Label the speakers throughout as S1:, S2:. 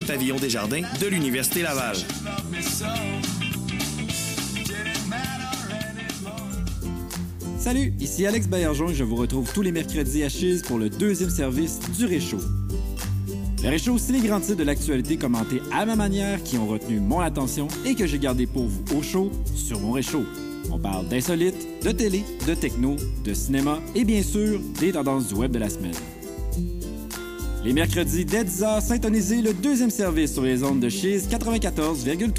S1: Pavillon des Jardins de l'Université Laval.
S2: Salut, ici Alex Baillargeon et je vous retrouve tous les mercredis à Chiz pour le deuxième service du Réchaud. Le Réchaud, c'est les grands titres de l'actualité commentés à ma manière qui ont retenu mon attention et que j'ai gardé pour vous au chaud sur mon Réchaud. On parle d'insolites, de télé, de techno, de cinéma et bien sûr des tendances du web de la semaine. Les mercredis dès 10h, syntonisez le deuxième service sur les ondes de Chiz 94,3.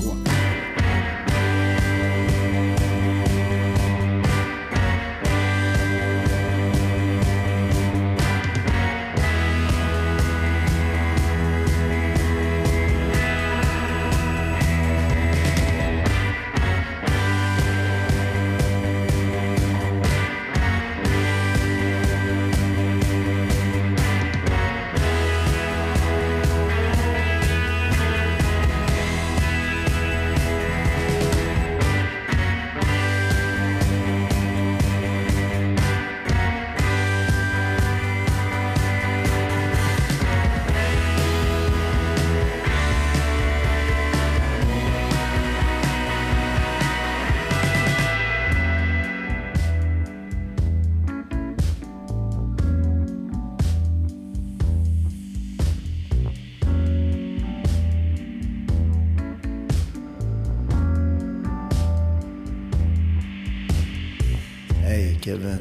S3: Kevin,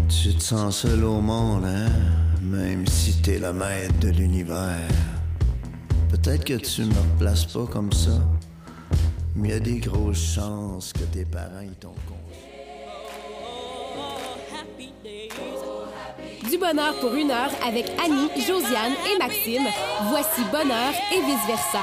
S3: tu te sens seul au monde, hein? Même si t'es le maître de l'univers. Peut-être que tu me replaces pas comme ça, mais il y a des grosses chances que tes parents y t'ont conçu.
S4: Du bonheur pour une heure avec Annie, Josiane et Maxime. Voici Bonheur et vice-versa.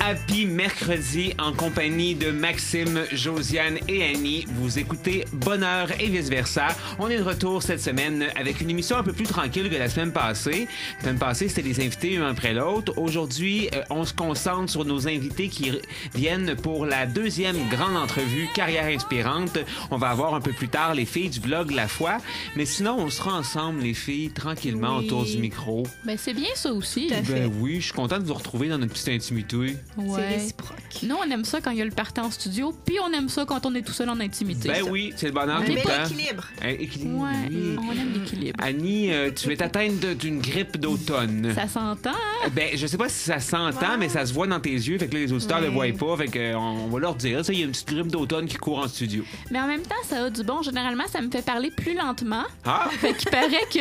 S5: Happy mercredi en compagnie de Maxime, Josiane et Annie. Vous écoutez Bonheur et vice-versa. On est de retour cette semaine avec une émission un peu plus tranquille que la semaine passée. La semaine passée, c'était les invités un après l'autre. Aujourd'hui, on se concentre sur nos invités qui viennent pour la deuxième grande entrevue Carrière inspirante. On va avoir un peu plus tard les filles du vlog La Foi. Mais sinon, on sera ensemble, les filles, tranquillement autour du micro.
S6: Ben, c'est bien ça aussi.
S5: Ben oui, je suis contente de vous retrouver dans notre petite intimité.
S6: Ouais.
S7: C'est réciproque.
S6: Nous, on aime ça quand il y a le party en studio, puis on aime ça quand on est tout seul en intimité.
S5: Ben
S6: ça.
S5: oui, c'est le bonheur tout
S7: Mais
S5: le temps.
S7: l'équilibre.
S5: Équilibre.
S6: Ouais,
S5: Oui.
S6: on aime l'équilibre.
S5: Annie, tu es atteinte d'une grippe d'automne.
S6: Ça s'entend, hein?
S5: Ben, je sais pas si ça s'entend, mais ça se voit dans tes yeux. Fait que là, les auditeurs le voient pas. Fait que, on va leur dire, il y a une petite grippe d'automne qui court en studio.
S6: Mais en même temps, ça a du bon. Généralement, ça me fait parler plus lentement.
S5: Ah!
S6: Fait qu'il paraît que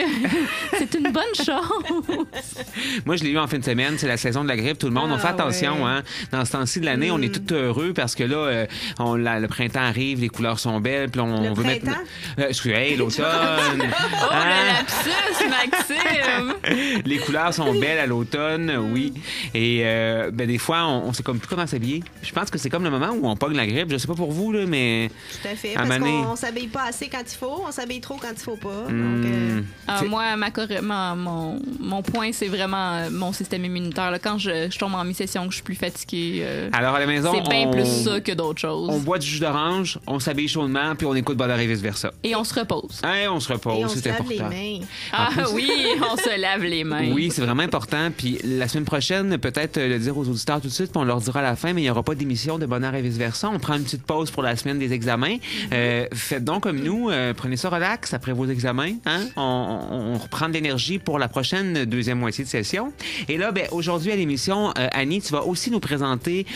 S6: c'est une bonne chose.
S5: Moi, je l'ai eu en fin de semaine. C'est la saison de la grippe. Tout le monde, on fait attention.
S7: Ouais.
S5: Hein. Dans ce temps-ci de l'année, on est tout heureux parce que là, le printemps arrive, les couleurs sont belles. Puis on
S7: Le
S5: veut
S7: printemps?
S5: mettre. Excusez, l'automne.
S6: Oh, le lapsus, Maxime!
S5: Les couleurs sont belles à l'automne, oui. Et ben, des fois, on sait comme plus comment s'habiller. Je pense que c'est comme le moment où on pogne la grippe. Je sais pas pour vous, là, mais.
S7: Tout à fait.
S5: À
S7: Parce
S5: Mané.
S7: qu'on s'habille pas assez quand il faut, on s'habille trop quand il faut pas. Donc,
S6: Moi, mon point, c'est vraiment mon système immunitaire. Là. Quand je tombe en mi-session, que je suis plus fatiguée,
S5: Alors, à la maison,
S6: c'est bien plus ça que d'autres choses.
S5: on boit du jus d'orange, on s'habille chaudement, puis on écoute Bonheur et vice-versa.
S6: Et on se repose.
S5: Hein, on se
S7: et
S5: repose,
S7: on se
S5: c'est
S7: lave
S5: important.
S7: les mains.
S6: Ah oui, on se lave les mains.
S5: Oui, c'est vraiment important. Puis la semaine prochaine, peut-être le dire aux auditeurs tout de suite, puis on leur dira à la fin, mais il n'y aura pas d'émission de Bonheur et vice-versa. On prend une petite pause pour la semaine des examens. Faites donc comme nous, prenez ça relax après vos examens. Hein? On reprend de l'énergie pour la prochaine deuxième moitié de session. Et là, ben, aujourd'hui à l'émission, Annie, tu vas aussi nous présenter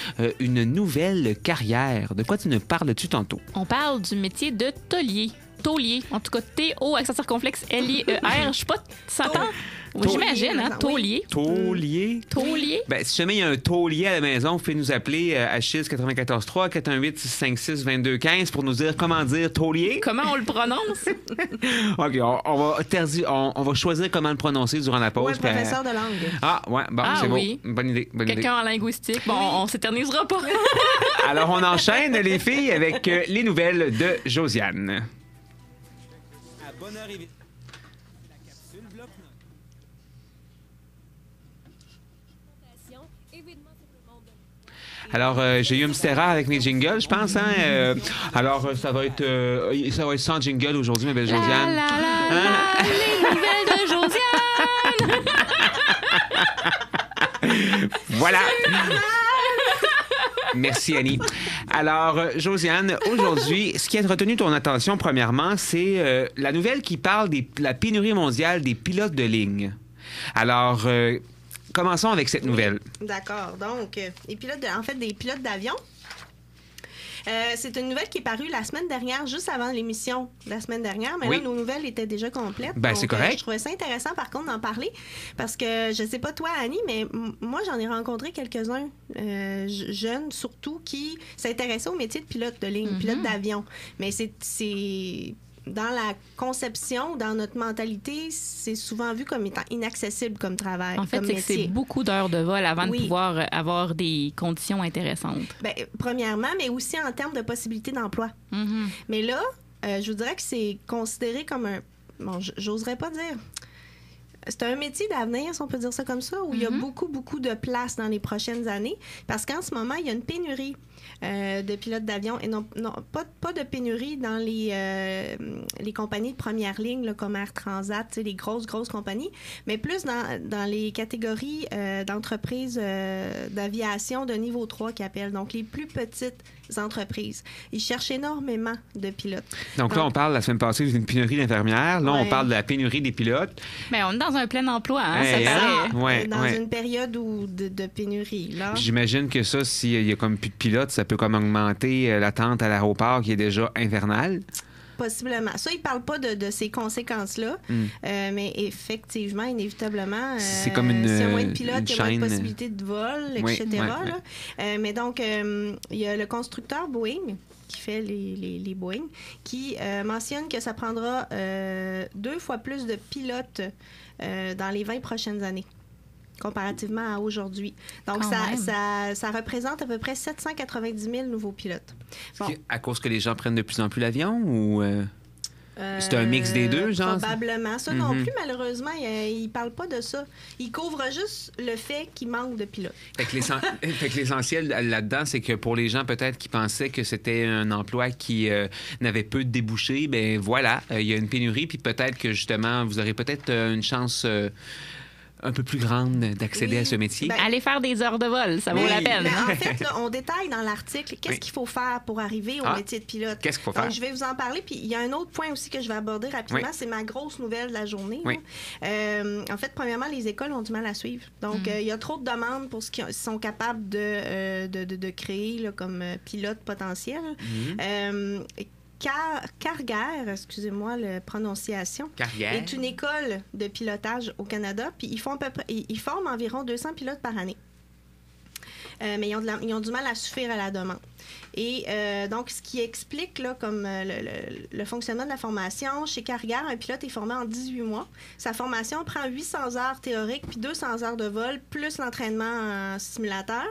S5: une nouvelle carrière. De quoi tu nous parles-tu tantôt?
S6: On parle du métier de taulier. Taulier. En tout cas, T-O, accent circonflexe, L-I-E-R. Je sais pas, ça s'entend? Oui, j'imagine, hein? Taulier.
S5: Taulier?
S6: Taulier.
S5: Ben, si jamais il y a un taulier à la maison, vous pouvez nous appeler à Chiz 94.3 418-656-2215 pour nous dire comment dire taulier.
S6: Comment on le prononce?
S5: OK, on va choisir comment le prononcer durant la pause.
S7: Ou un professeur de langue.
S5: Ah, ouais, bon,
S6: Ah
S5: c'est
S6: oui.
S5: beau. Bonne idée.
S6: Quelqu'un en linguistique. Bon, on s'éternisera pas.
S5: Alors, on enchaîne, les filles, avec les nouvelles de Josiane.
S2: À Bonheur et la capsule bloc-notes.
S5: Alors, j'ai eu un petit erreur avec mes jingles, je pense. Hein? Alors, ça va être sans jingle aujourd'hui, ma belle Josiane.
S6: Les nouvelles de Josiane!
S5: Voilà. Merci, Annie. Alors, Josiane, aujourd'hui, ce qui a retenu ton attention, premièrement, c'est la nouvelle qui parle de la pénurie mondiale des pilotes de ligne. Alors, commençons avec cette nouvelle.
S7: D'accord. Donc, des pilotes d'avion. C'est une nouvelle qui est parue la semaine dernière, juste avant l'émission de la semaine dernière, mais
S5: oui.
S7: Là, nos nouvelles étaient déjà complètes.
S5: Ben, c'est correct.
S7: Je trouvais ça intéressant, par contre, d'en parler, parce que je sais pas toi, Annie, mais moi, j'en ai rencontré quelques-uns, jeunes surtout, qui s'intéressaient au métier de pilote de ligne, pilote d'avion. Mais c'est dans la conception, dans notre mentalité, c'est souvent vu comme étant inaccessible comme travail.
S6: En fait,
S7: comme
S6: c'est que c'est beaucoup d'heures de vol avant de pouvoir avoir des conditions intéressantes. Bien,
S7: premièrement, mais aussi en termes de possibilités d'emploi. Mm-hmm. Mais là, je vous dirais que c'est considéré comme un... Bon, j'oserais pas dire... C'est un métier d'avenir, si on peut dire ça comme ça, où il y a beaucoup, beaucoup de place dans les prochaines années. Parce qu'en ce moment, il y a une pénurie de pilotes d'avion et non pas de pénurie dans les compagnies de première ligne là, comme Air Transat, les grosses compagnies, mais plus dans les catégories d'entreprises d'aviation de niveau 3 qu'ils appellent, donc les plus petites entreprises. Ils cherchent énormément de pilotes.
S5: Donc là, on parle la semaine passée d'une pénurie d'infirmières. Là, on parle de la pénurie des pilotes.
S6: Mais on est dans un plein emploi. Hein,
S7: dans une période de pénurie. Là.
S5: J'imagine que ça, s'il y a comme plus de pilotes, ça peut comme augmenter l'attente à l'aéroport qui est déjà infernale.
S7: Possiblement. Ça, il ne parle pas de ces conséquences-là, mais effectivement, inévitablement,
S5: c'est comme une,
S7: s'il y a moins de pilotes, il y a moins de
S5: chaîne...
S7: possibilités de vol, etc. Mais donc, il y a le constructeur Boeing qui fait les Boeing, qui mentionne que ça prendra 2 fois plus de pilotes dans les 20 prochaines années, comparativement à aujourd'hui. Donc, ça représente à peu près 790 000 nouveaux pilotes. Bon.
S5: À cause que les gens prennent de plus en plus l'avion ou... C'est un mix des deux, genre?
S7: Probablement. Ça non plus, malheureusement, il ne parle pas de ça. Il couvre juste le fait qu'il manque de pilotes.
S5: Fait que l'essentiel là-dedans, c'est que pour les gens peut-être qui pensaient que c'était un emploi qui n'avait peu de débouchés, ben voilà, il y a une pénurie, puis peut-être que justement, vous aurez peut-être une chance... un peu plus grande d'accéder à ce métier.
S6: Aller faire des heures de vol, ça vaut la peine.
S7: En fait, là, on détaille dans l'article qu'est-ce qu'il faut faire pour arriver au métier de pilote.
S5: Qu'est-ce qu'il faut faire?
S7: Donc, je vais vous en parler. Puis il y a un autre point aussi que je vais aborder rapidement. C'est ma grosse nouvelle de la journée. En fait, premièrement, les écoles ont du mal à suivre. Donc, il y a trop de demandes pour ce qu'ils sont capables de créer là, comme pilote potentiel. Carrière, excusez-moi la prononciation, est une école de pilotage au Canada, puis ils forment environ 200 pilotes par année. Mais ils ont du mal à suffire à la demande. Et donc, ce qui explique là, comme le fonctionnement de la formation, chez Carrière, un pilote est formé en 18 mois. Sa formation prend 800 heures théoriques puis 200 heures de vol, plus l'entraînement en simulateur.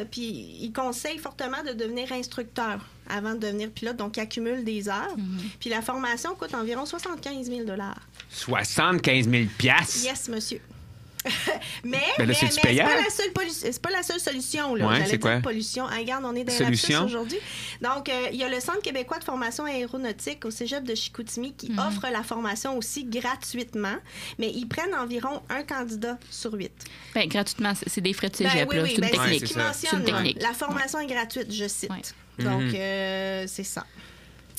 S7: Puis il conseille fortement de devenir instructeur avant de devenir pilote, donc il accumule des heures. Puis la formation coûte environ 75 000 $.
S5: 75 000 $?
S7: Yes, monsieur. mais
S5: là,
S7: c'est pas la seule solution. Là. J'allais dire pollution. Regarde, on est dans lapsus aujourd'hui. Donc, il y a le Centre québécois de formation aéronautique au cégep de Chicoutimi qui offre la formation aussi gratuitement, mais ils prennent environ un candidat sur 8.
S6: Bien, gratuitement, c'est des frais de cégep. C'est une technique.
S7: C'est une technique. La formation est gratuite, je cite. Donc, c'est ça.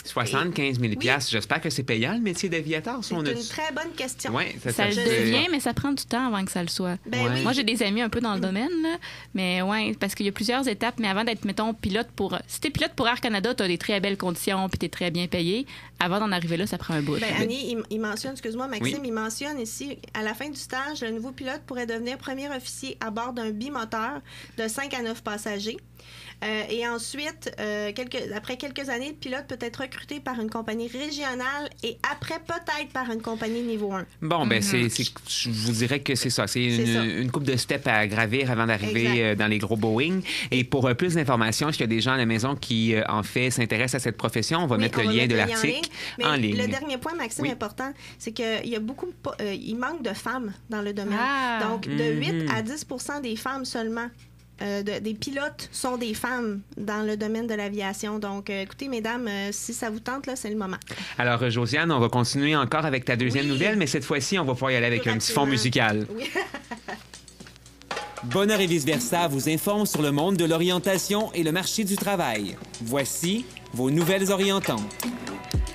S5: 75 000 $. J'espère que c'est payant, le métier d'aviateur.
S7: C'est une très bonne question.
S6: Ça le devient, mais ça prend du temps avant que ça le soit. Moi, j'ai des amis un peu dans le domaine, là, mais parce qu'il y a plusieurs étapes. Mais avant d'être, mettons, pilote pour... Si t'es pilote pour Air Canada, t'as des très belles conditions puis t'es très bien payé. Avant d'en arriver là, ça prend un bout.
S7: Annie, il mentionne, excuse-moi, Maxime, il mentionne ici, à la fin du stage, le nouveau pilote pourrait devenir premier officier à bord d'un bimoteur de 5 à 9 passagers. Et ensuite, après quelques années, le pilote peut être recruté par une compagnie régionale et après, peut-être par une compagnie niveau 1.
S5: Bon, ben je vous dirais que c'est ça. C'est une coupe de steps à gravir avant d'arriver dans les gros Boeing. Et pour plus d'informations, s'il y a des gens à la maison qui, en fait, s'intéressent à cette profession, on va mettre le lien de l'article en ligne.
S7: Le dernier point, Maxime, important, c'est qu'il y a il manque de femmes dans le domaine. Donc, de 8 à 10 des femmes seulement des pilotes sont des femmes dans le domaine de l'aviation. Donc, écoutez, mesdames, si ça vous tente, là, c'est le moment.
S5: Alors, Josiane, on va continuer encore avec ta deuxième nouvelle, mais cette fois-ci, on va pouvoir y aller avec un petit fond musical.
S7: Oui.
S8: Bonheur et vice-versa vous informe sur le monde de l'orientation et le marché du travail. Voici vos nouvelles orientantes.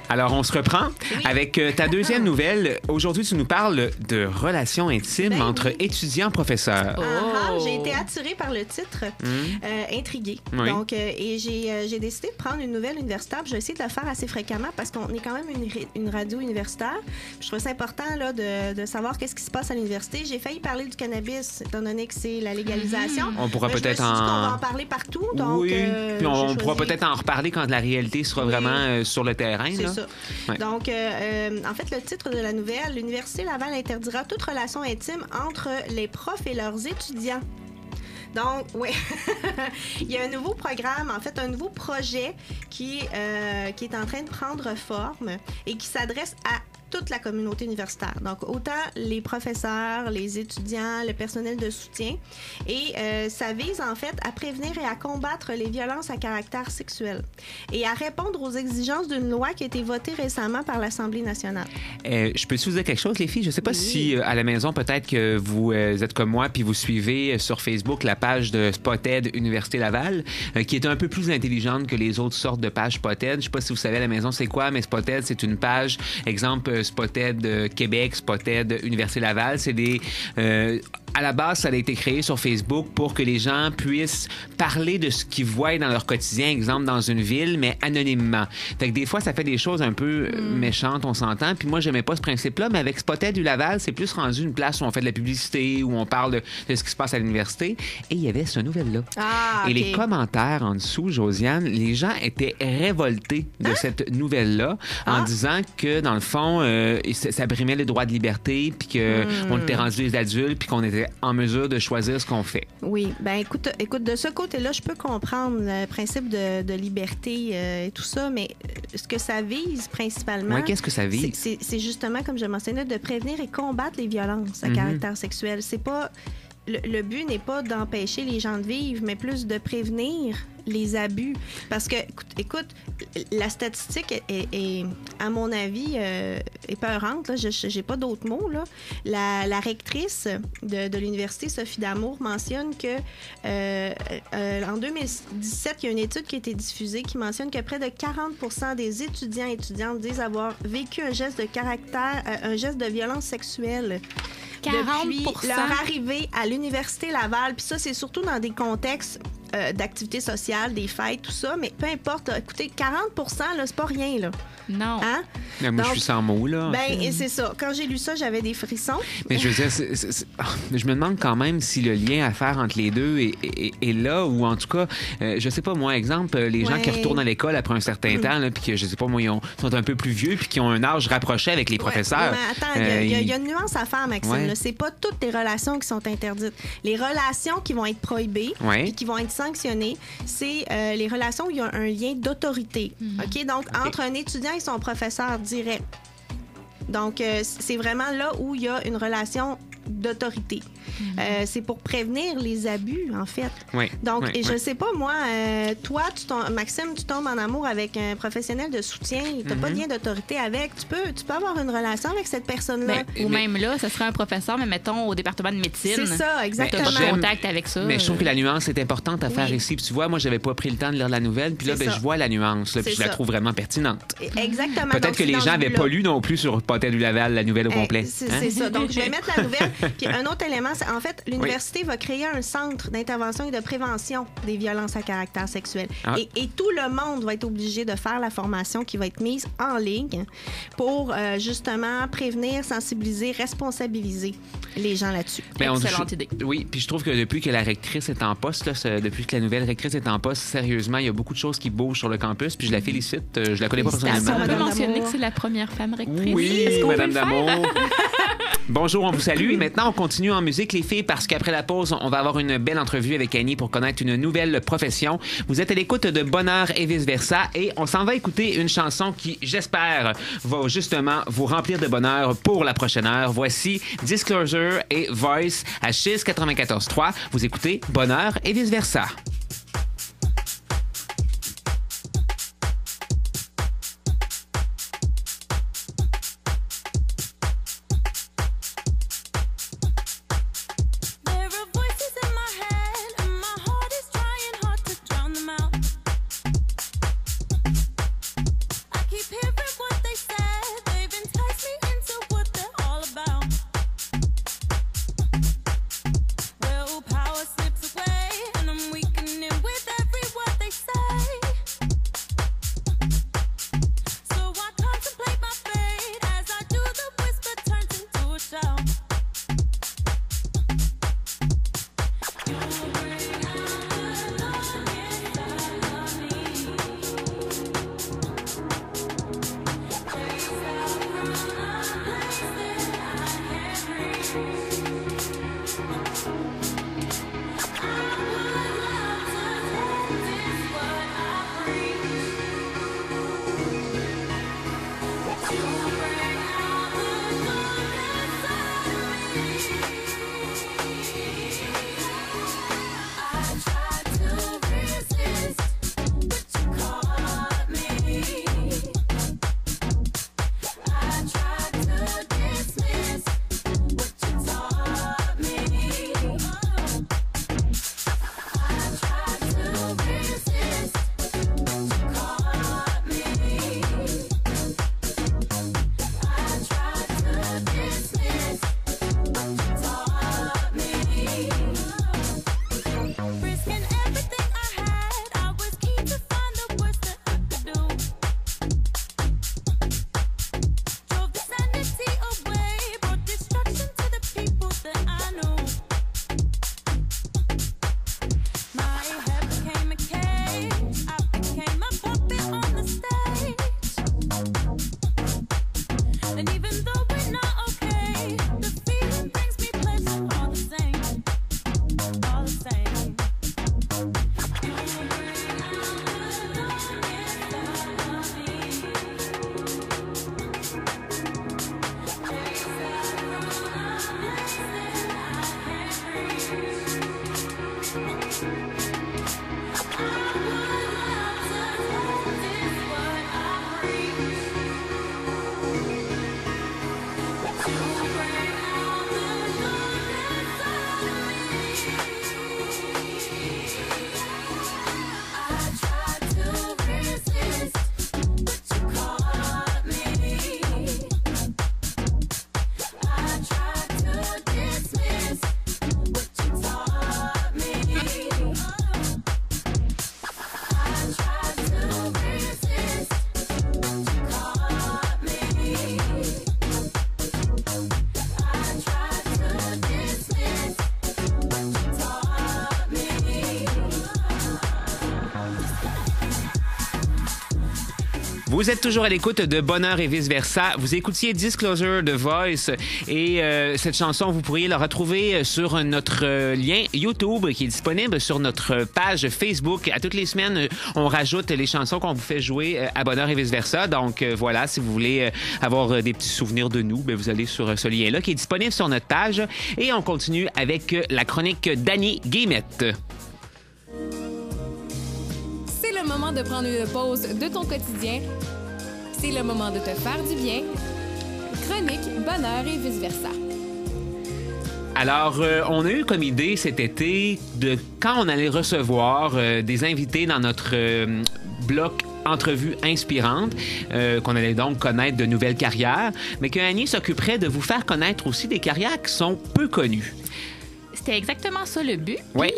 S5: Alors, on se reprend avec ta deuxième nouvelle. Aujourd'hui, tu nous parles de relations intimes entre étudiants-professeurs.
S7: J'ai été attirée par le titre, intriguée. Oui. Donc, et j'ai décidé de prendre une nouvelle universitaire. Je vais essayer de le faire assez fréquemment parce qu'on est quand même une radio universitaire. Je trouve ça important là, de savoir qu'est-ce qui se passe à l'université. J'ai failli parler du cannabis, étant donné que c'est la légalisation.
S5: On pourra peut-être
S7: on va en parler partout. Donc,
S5: oui, puis on pourra peut-être en reparler quand la réalité sera vraiment sur le terrain.
S7: C'est
S5: là.
S7: ça. Ouais. Donc, en fait, le titre de la nouvelle, l'Université Laval interdira toute relation intime entre les profs et leurs étudiants. Donc, oui, il y a un nouveau programme, en fait, un nouveau projet qui est en train de prendre forme et qui s'adresse à toute la communauté universitaire. Donc, autant les professeurs, les étudiants, le personnel de soutien. Et ça vise, en fait, à prévenir et à combattre les violences à caractère sexuel et à répondre aux exigences d'une loi qui a été votée récemment par l'Assemblée nationale.
S5: Je peux vous dire quelque chose, les filles? Je ne sais pas si à la maison, peut-être que vous êtes comme moi puis vous suivez sur Facebook la page de Spotted Université Laval, qui est un peu plus intelligente que les autres sortes de pages Spotted. Je ne sais pas si vous savez à la maison c'est quoi, mais Spotted, c'est une page, exemple, Spotted Québec, Spotted Université Laval. C'est des... à la base, ça a été créé sur Facebook pour que les gens puissent parler de ce qu'ils voient dans leur quotidien, exemple dans une ville, mais anonymement. Fait que des fois, ça fait des choses un peu méchantes, on s'entend. Puis moi, j'aimais pas ce principe-là, mais avec Spotted du Laval, c'est plus rendu une place où on fait de la publicité, où on parle de ce qui se passe à l'université. Et il y avait ce nouvelle-là. Et les commentaires en dessous, Josiane, les gens étaient révoltés de cette nouvelle-là en disant que, dans le fond, ça brimait les droits de liberté, puis qu'on était rendu des adultes, puis qu'on était en mesure de choisir ce qu'on fait.
S7: Oui. Ben écoute, de ce côté-là, je peux comprendre le principe de liberté et tout ça, mais ce que ça vise principalement...
S5: Oui, qu'est-ce que ça vise?
S7: C'est justement, comme je mentionnais, de prévenir et combattre les violences à caractère sexuel. C'est pas... Le but n'est pas d'empêcher les gens de vivre, mais plus de prévenir les abus. Parce que, écoute, la statistique est à mon avis, épeurante. Je n'ai pas d'autres mots. Là. La rectrice de l'Université, Sophie Damour, mentionne que en 2017, il y a une étude qui a été diffusée qui mentionne que près de 40% des étudiants et étudiantes disent avoir vécu un geste de caractère, un geste de violence sexuelle. 40%. Depuis leur arrivée à l'Université Laval. Puis ça, c'est surtout dans des contextes d'activités sociales, des fêtes, tout ça. Mais peu importe. Écoutez, 40%, là, c'est pas rien, là.
S6: Non.
S7: Hein?
S5: Mais moi, je suis sans mots, là.
S7: Ben, c'est ça. Quand j'ai lu ça, j'avais des frissons.
S5: Mais je veux dire, je me demande quand même si le lien à faire entre les deux est là, ou en tout cas, je sais pas, moi, exemple, les gens qui retournent à l'école après un certain temps, puis que, je sais pas, moi, ils sont un peu plus vieux, puis qui ont un âge rapproché avec les professeurs.
S7: Mais attends, il y a une nuance à faire, Maxime. C'est pas toutes les relations qui sont interdites. Les relations qui vont être prohibées et qui vont être sanctionnées, c'est les relations où il y a un lien d'autorité. OK? Donc, entre un étudiant et son professeur direct. Donc, c'est vraiment là où il y a une relation d'autorité. C'est pour prévenir les abus, en fait. Donc, et je sais pas, moi, toi, Maxime, tu tombes en amour avec un professionnel de soutien, tu n'as pas de lien d'autorité avec, tu peux avoir une relation avec cette personne-là.
S6: Ou même là, ça serait un professeur, mais mettons au département de médecine.
S7: C'est ça, exactement.
S6: Tu n'as pas de contact avec ça.
S5: Mais je trouve que la nuance est importante à faire ici. Puis tu vois, moi, j'avais pas pris le temps de lire la nouvelle, puis là, je vois la nuance, là, puis je la trouve vraiment pertinente.
S7: Exactement.
S5: Peut-être que les gens n'avaient pas lu non plus sur Spotted du Laval la nouvelle au complet.
S7: C'est ça. Donc, je vais mettre la nouvelle. Puis un autre élément, c'est en fait, l'université va créer un centre d'intervention et de prévention des violences à caractère sexuel. Et tout le monde va être obligé de faire la formation qui va être mise en ligne pour justement prévenir, sensibiliser, responsabiliser les gens là-dessus.
S6: Excellente idée.
S5: Oui, puis je trouve que depuis que la rectrice est en poste, là, depuis que la nouvelle rectrice est en poste, sérieusement, il y a beaucoup de choses qui bougent sur le campus, puis je la félicite. Je la connais pas personnellement.
S6: On peut mentionner que c'est la première femme rectrice.
S5: Oui, Madame Damour. Bonjour, on vous salue. Et maintenant, on continue en musique, les filles, parce qu'après la pause, on va avoir une belle entrevue avec Annie pour connaître une nouvelle profession. Vous êtes à l'écoute de Bonheur et vice-versa, et on s'en va écouter une chanson qui, j'espère, va justement vous remplir de bonheur pour la prochaine heure. Voici Disclosure et Voice à Chiz 94.3. Vous écoutez Bonheur et vice-versa.
S9: Power slips away, and I'm weakening with every word they say.
S5: Vous êtes toujours à l'écoute de Bonheur et vice-versa. Vous écoutiez Disclosure de Voice et cette chanson, vous pourriez la retrouver sur notre lien YouTube qui est disponible sur notre page Facebook. À toutes les semaines, on rajoute les chansons qu'on vous fait jouer à Bonheur et vice-versa. Donc voilà, si vous voulez avoir des petits souvenirs de nous, bien, vous allez sur ce lien-là qui est disponible sur notre page. Et on continue avec la chronique d'Annie Guillemette.
S4: C'est le moment de prendre une pause de ton quotidien. C'est le moment de te faire du bien. Chronique, bonheur et vice-versa.
S5: Alors, on a eu comme idée cet été de quand on allait recevoir des invités dans notre bloc entrevues inspirantes, qu'on allait donc connaître de nouvelles carrières, mais que Annie s'occuperait de vous faire connaître aussi des carrières qui sont peu connues.
S6: C'était exactement ça le but.
S5: Oui.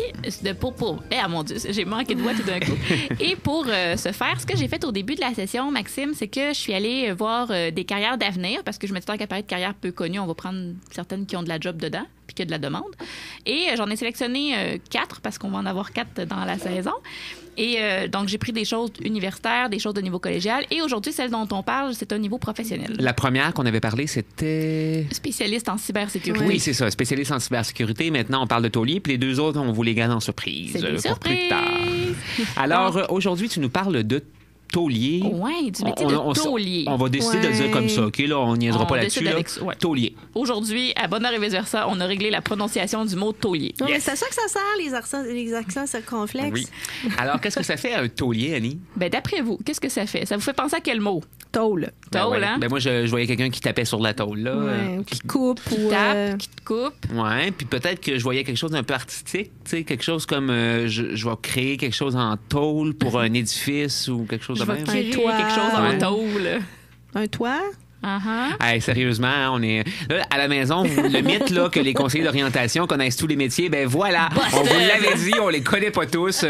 S6: Ah mon Dieu, j'ai manqué de voix tout d'un coup. Et pour ce faire, ce que j'ai fait au début de la session, Maxime, c'est que je suis allée voir des carrières d'avenir parce que je me disais tant qu'à parler de carrières peu connues, on va prendre certaines qui ont de la job dedans. puis qu'il y a de la demande. Et j'en ai sélectionné 4 parce qu'on va en avoir 4 dans la saison. Et donc, j'ai pris des choses universitaires, des choses de niveau collégial. Et aujourd'hui, celle dont on parle, c'est un niveau professionnel.
S5: La première qu'on avait parlé, c'était...
S6: Spécialiste en cybersécurité.
S5: Oui, c'est ça, spécialiste en cybersécurité. Maintenant, on parle de taulier. Puis les 2 autres, on vous les garde en surprise.
S6: C'est des
S5: pour plus
S6: surprises.
S5: tard. Alors, aujourd'hui, tu nous parles de taulier.
S6: Oui, du métier de taulier.
S5: On va décider de le dire comme ça, OK? Là, on niaisera pas là-dessus. Là.
S6: Ouais.
S5: Taulier.
S6: Aujourd'hui, à Bonheur et vice-versa, on a réglé la prononciation du mot taulier.
S7: Non, mais c'est à ça que ça sert, les accents circonflexes.
S5: Oui. Alors, qu'est-ce que ça fait un taulier, Annie?
S6: Ben, d'après vous, qu'est-ce que ça fait? Ça vous fait penser à quel mot?
S7: Tôle.
S6: Tôle,
S5: ouais.
S6: hein?
S5: Ben moi, je voyais quelqu'un qui tapait sur la tôle, là.
S7: Ouais, qui coupe
S6: Qui tape, qui te coupe.
S5: Ouais, puis peut-être que je voyais quelque chose d'un peu artistique, tu sais, quelque chose comme je vais créer quelque chose en tôle pour un édifice ou quelque chose de même.
S6: Je vais créer
S7: toit.
S6: quelque chose en
S5: Ouais.
S6: tôle.
S7: un toit.
S5: Hey, sérieusement, hein, on est là, à la maison, le mythe là que les conseillers d'orientation connaissent tous les métiers, ben voilà, on vous l'avait dit, on les connaît pas tous.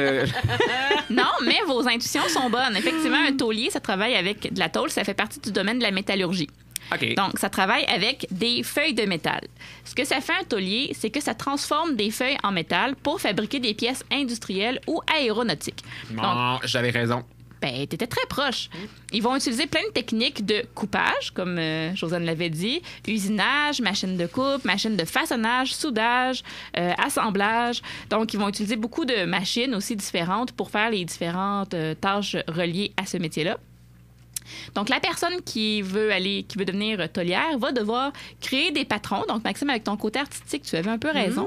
S6: Non, mais vos intuitions sont bonnes. Effectivement, un taulier, ça travaille avec de la tôle, ça fait partie du domaine de la métallurgie.
S5: OK.
S6: Donc, ça travaille avec des feuilles de métal. Ce que ça fait un taulier, c'est que ça transforme des feuilles en métal pour fabriquer des pièces industrielles ou aéronautiques.
S5: Bon, j'avais raison.
S6: Ben, t'étais très proche. Ils vont utiliser plein de techniques de coupage, comme Josiane l'avait dit, usinage, machine de coupe, machine de façonnage, soudage, assemblage. Donc, ils vont utiliser beaucoup de machines aussi différentes pour faire les différentes tâches reliées à ce métier-là. Donc, la personne qui veut devenir taulière va devoir créer des patrons. Donc, Maxime, avec ton côté artistique, tu avais un peu raison.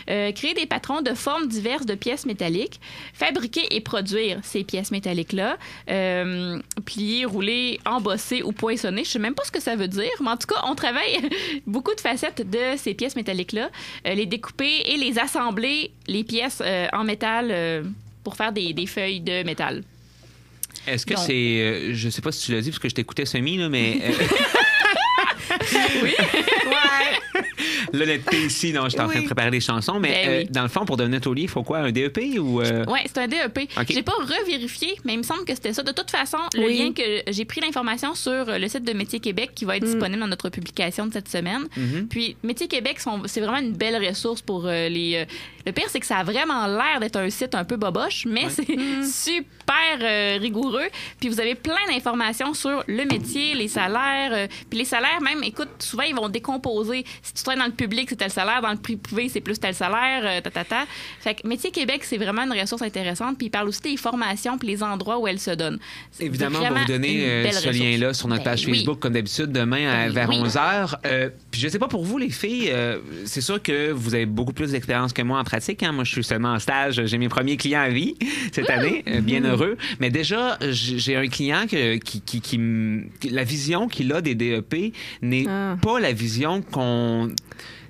S6: Créer des patrons de formes diverses de pièces métalliques, fabriquer et produire ces pièces métalliques-là, plier, rouler, embosser ou poinçonner. Je sais même pas ce que ça veut dire, mais en tout cas, on travaille beaucoup de facettes de ces pièces métalliques-là, les découper et les assembler, les pièces en métal pour faire des feuilles de métal.
S5: Est-ce que
S6: Donc.
S5: c'est... je sais pas si tu l'as dit, parce que je t'écoutais semi, là, mais...
S6: Oui.
S7: Ouais.
S5: L'honnêteté ici, non, j'étais en train de préparer des chansons, mais
S6: Ben oui.
S5: dans le fond, pour devenir taulier, il faut quoi? Un DEP ou...
S6: Oui, c'est un DEP.
S5: OK.
S6: J'ai pas revérifié, mais il me semble que c'était ça. De toute façon, le
S7: Oui.
S6: lien que j'ai pris l'information sur le site de Métier Québec qui va être disponible dans notre publication de cette semaine. Puis Métier Québec, c'est vraiment une belle ressource pour les... Le pire, c'est que ça a vraiment l'air d'être un site un peu boboche, mais c'est super rigoureux. Puis vous avez plein d'informations sur le métier, les salaires. Puis les salaires, même, écoute, souvent, ils vont décomposer. Si tu travailles dans le public, c'est tel salaire. Dans le privé, c'est plus tel salaire. Fait que Métier Québec, c'est vraiment une ressource intéressante. Puis il parle aussi des formations puis les endroits où elles se donnent. C'est
S5: Évidemment, on va
S6: vraiment
S5: vous donner
S6: une belle
S5: ce
S6: ressource.
S5: lien-là sur notre
S6: Ben
S5: page
S6: oui.
S5: Facebook, comme d'habitude, demain vers
S6: Oui.
S5: 11h. Puis je sais pas pour vous, les filles, c'est sûr que vous avez beaucoup plus d'expérience que moi en pratique. Hein? Moi, je suis seulement en stage. J'ai mes premiers clients à vie cette année. Bien heureux. Mais déjà, j'ai un client la vision qu'il a des DEP n'est pas la vision qu'on...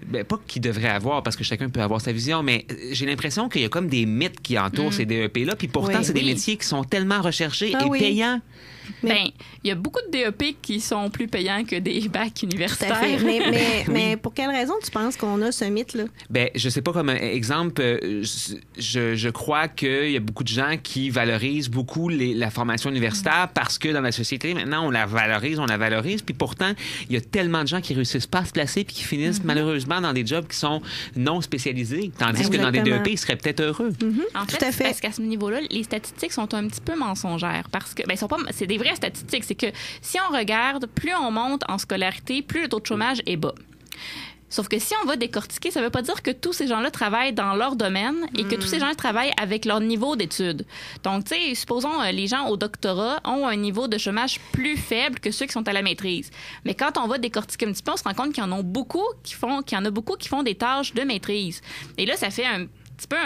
S5: Ben, pas qu'il devrait avoir, parce que chacun peut avoir sa vision, mais j'ai l'impression qu'il y a comme des mythes qui entourent ces DEP-là. Puis pourtant,
S7: Oui.
S5: c'est des
S6: Oui.
S5: métiers qui sont tellement recherchés
S7: Ah
S5: et
S7: oui.
S5: payants.
S6: Ben, il y a beaucoup de DEP qui sont plus payants que des bacs
S7: Tout à
S6: universitaires.
S7: fait. Mais pour quelle raison tu penses qu'on a ce mythe-là?
S5: Ben, je sais pas, comme exemple, je crois qu'il y a beaucoup de gens qui valorisent beaucoup la formation universitaire parce que dans la société, maintenant, on la valorise. Puis pourtant, il y a tellement de gens qui réussissent pas à se placer puis qui finissent malheureusement dans des jobs qui sont non spécialisés. Tandis que dans des
S7: Exactement.
S5: DEP, ils seraient peut-être heureux.
S6: En fait,
S7: Tout à fait.
S6: parce qu'à ce niveau-là, les statistiques sont un petit peu mensongères parce que, ben, c'est des vraies statistiques. C'est que si on regarde, plus on monte en scolarité, plus le taux de chômage est bas. Sauf que si on va décortiquer, ça ne veut pas dire que tous ces gens-là travaillent dans leur domaine et que tous ces gens-là travaillent avec leur niveau d'études. Donc, tu sais, supposons les gens au doctorat ont un niveau de chômage plus faible que ceux qui sont à la maîtrise. Mais quand on va décortiquer un petit peu, on se rend compte qu'il y en a beaucoup qui font des tâches de maîtrise. Et là, ça fait un petit peu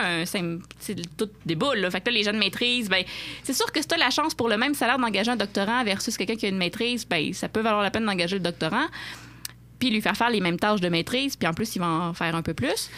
S6: c'est tout des boules. Là. Fait que là, les gens de maîtrise, ben, c'est sûr que si tu as la chance pour le même salaire d'engager un doctorant versus quelqu'un qui a une maîtrise, ben, ça peut valoir la peine d'engager le doctorant puis lui faire les mêmes tâches de maîtrise, puis en plus, il va en faire un peu plus.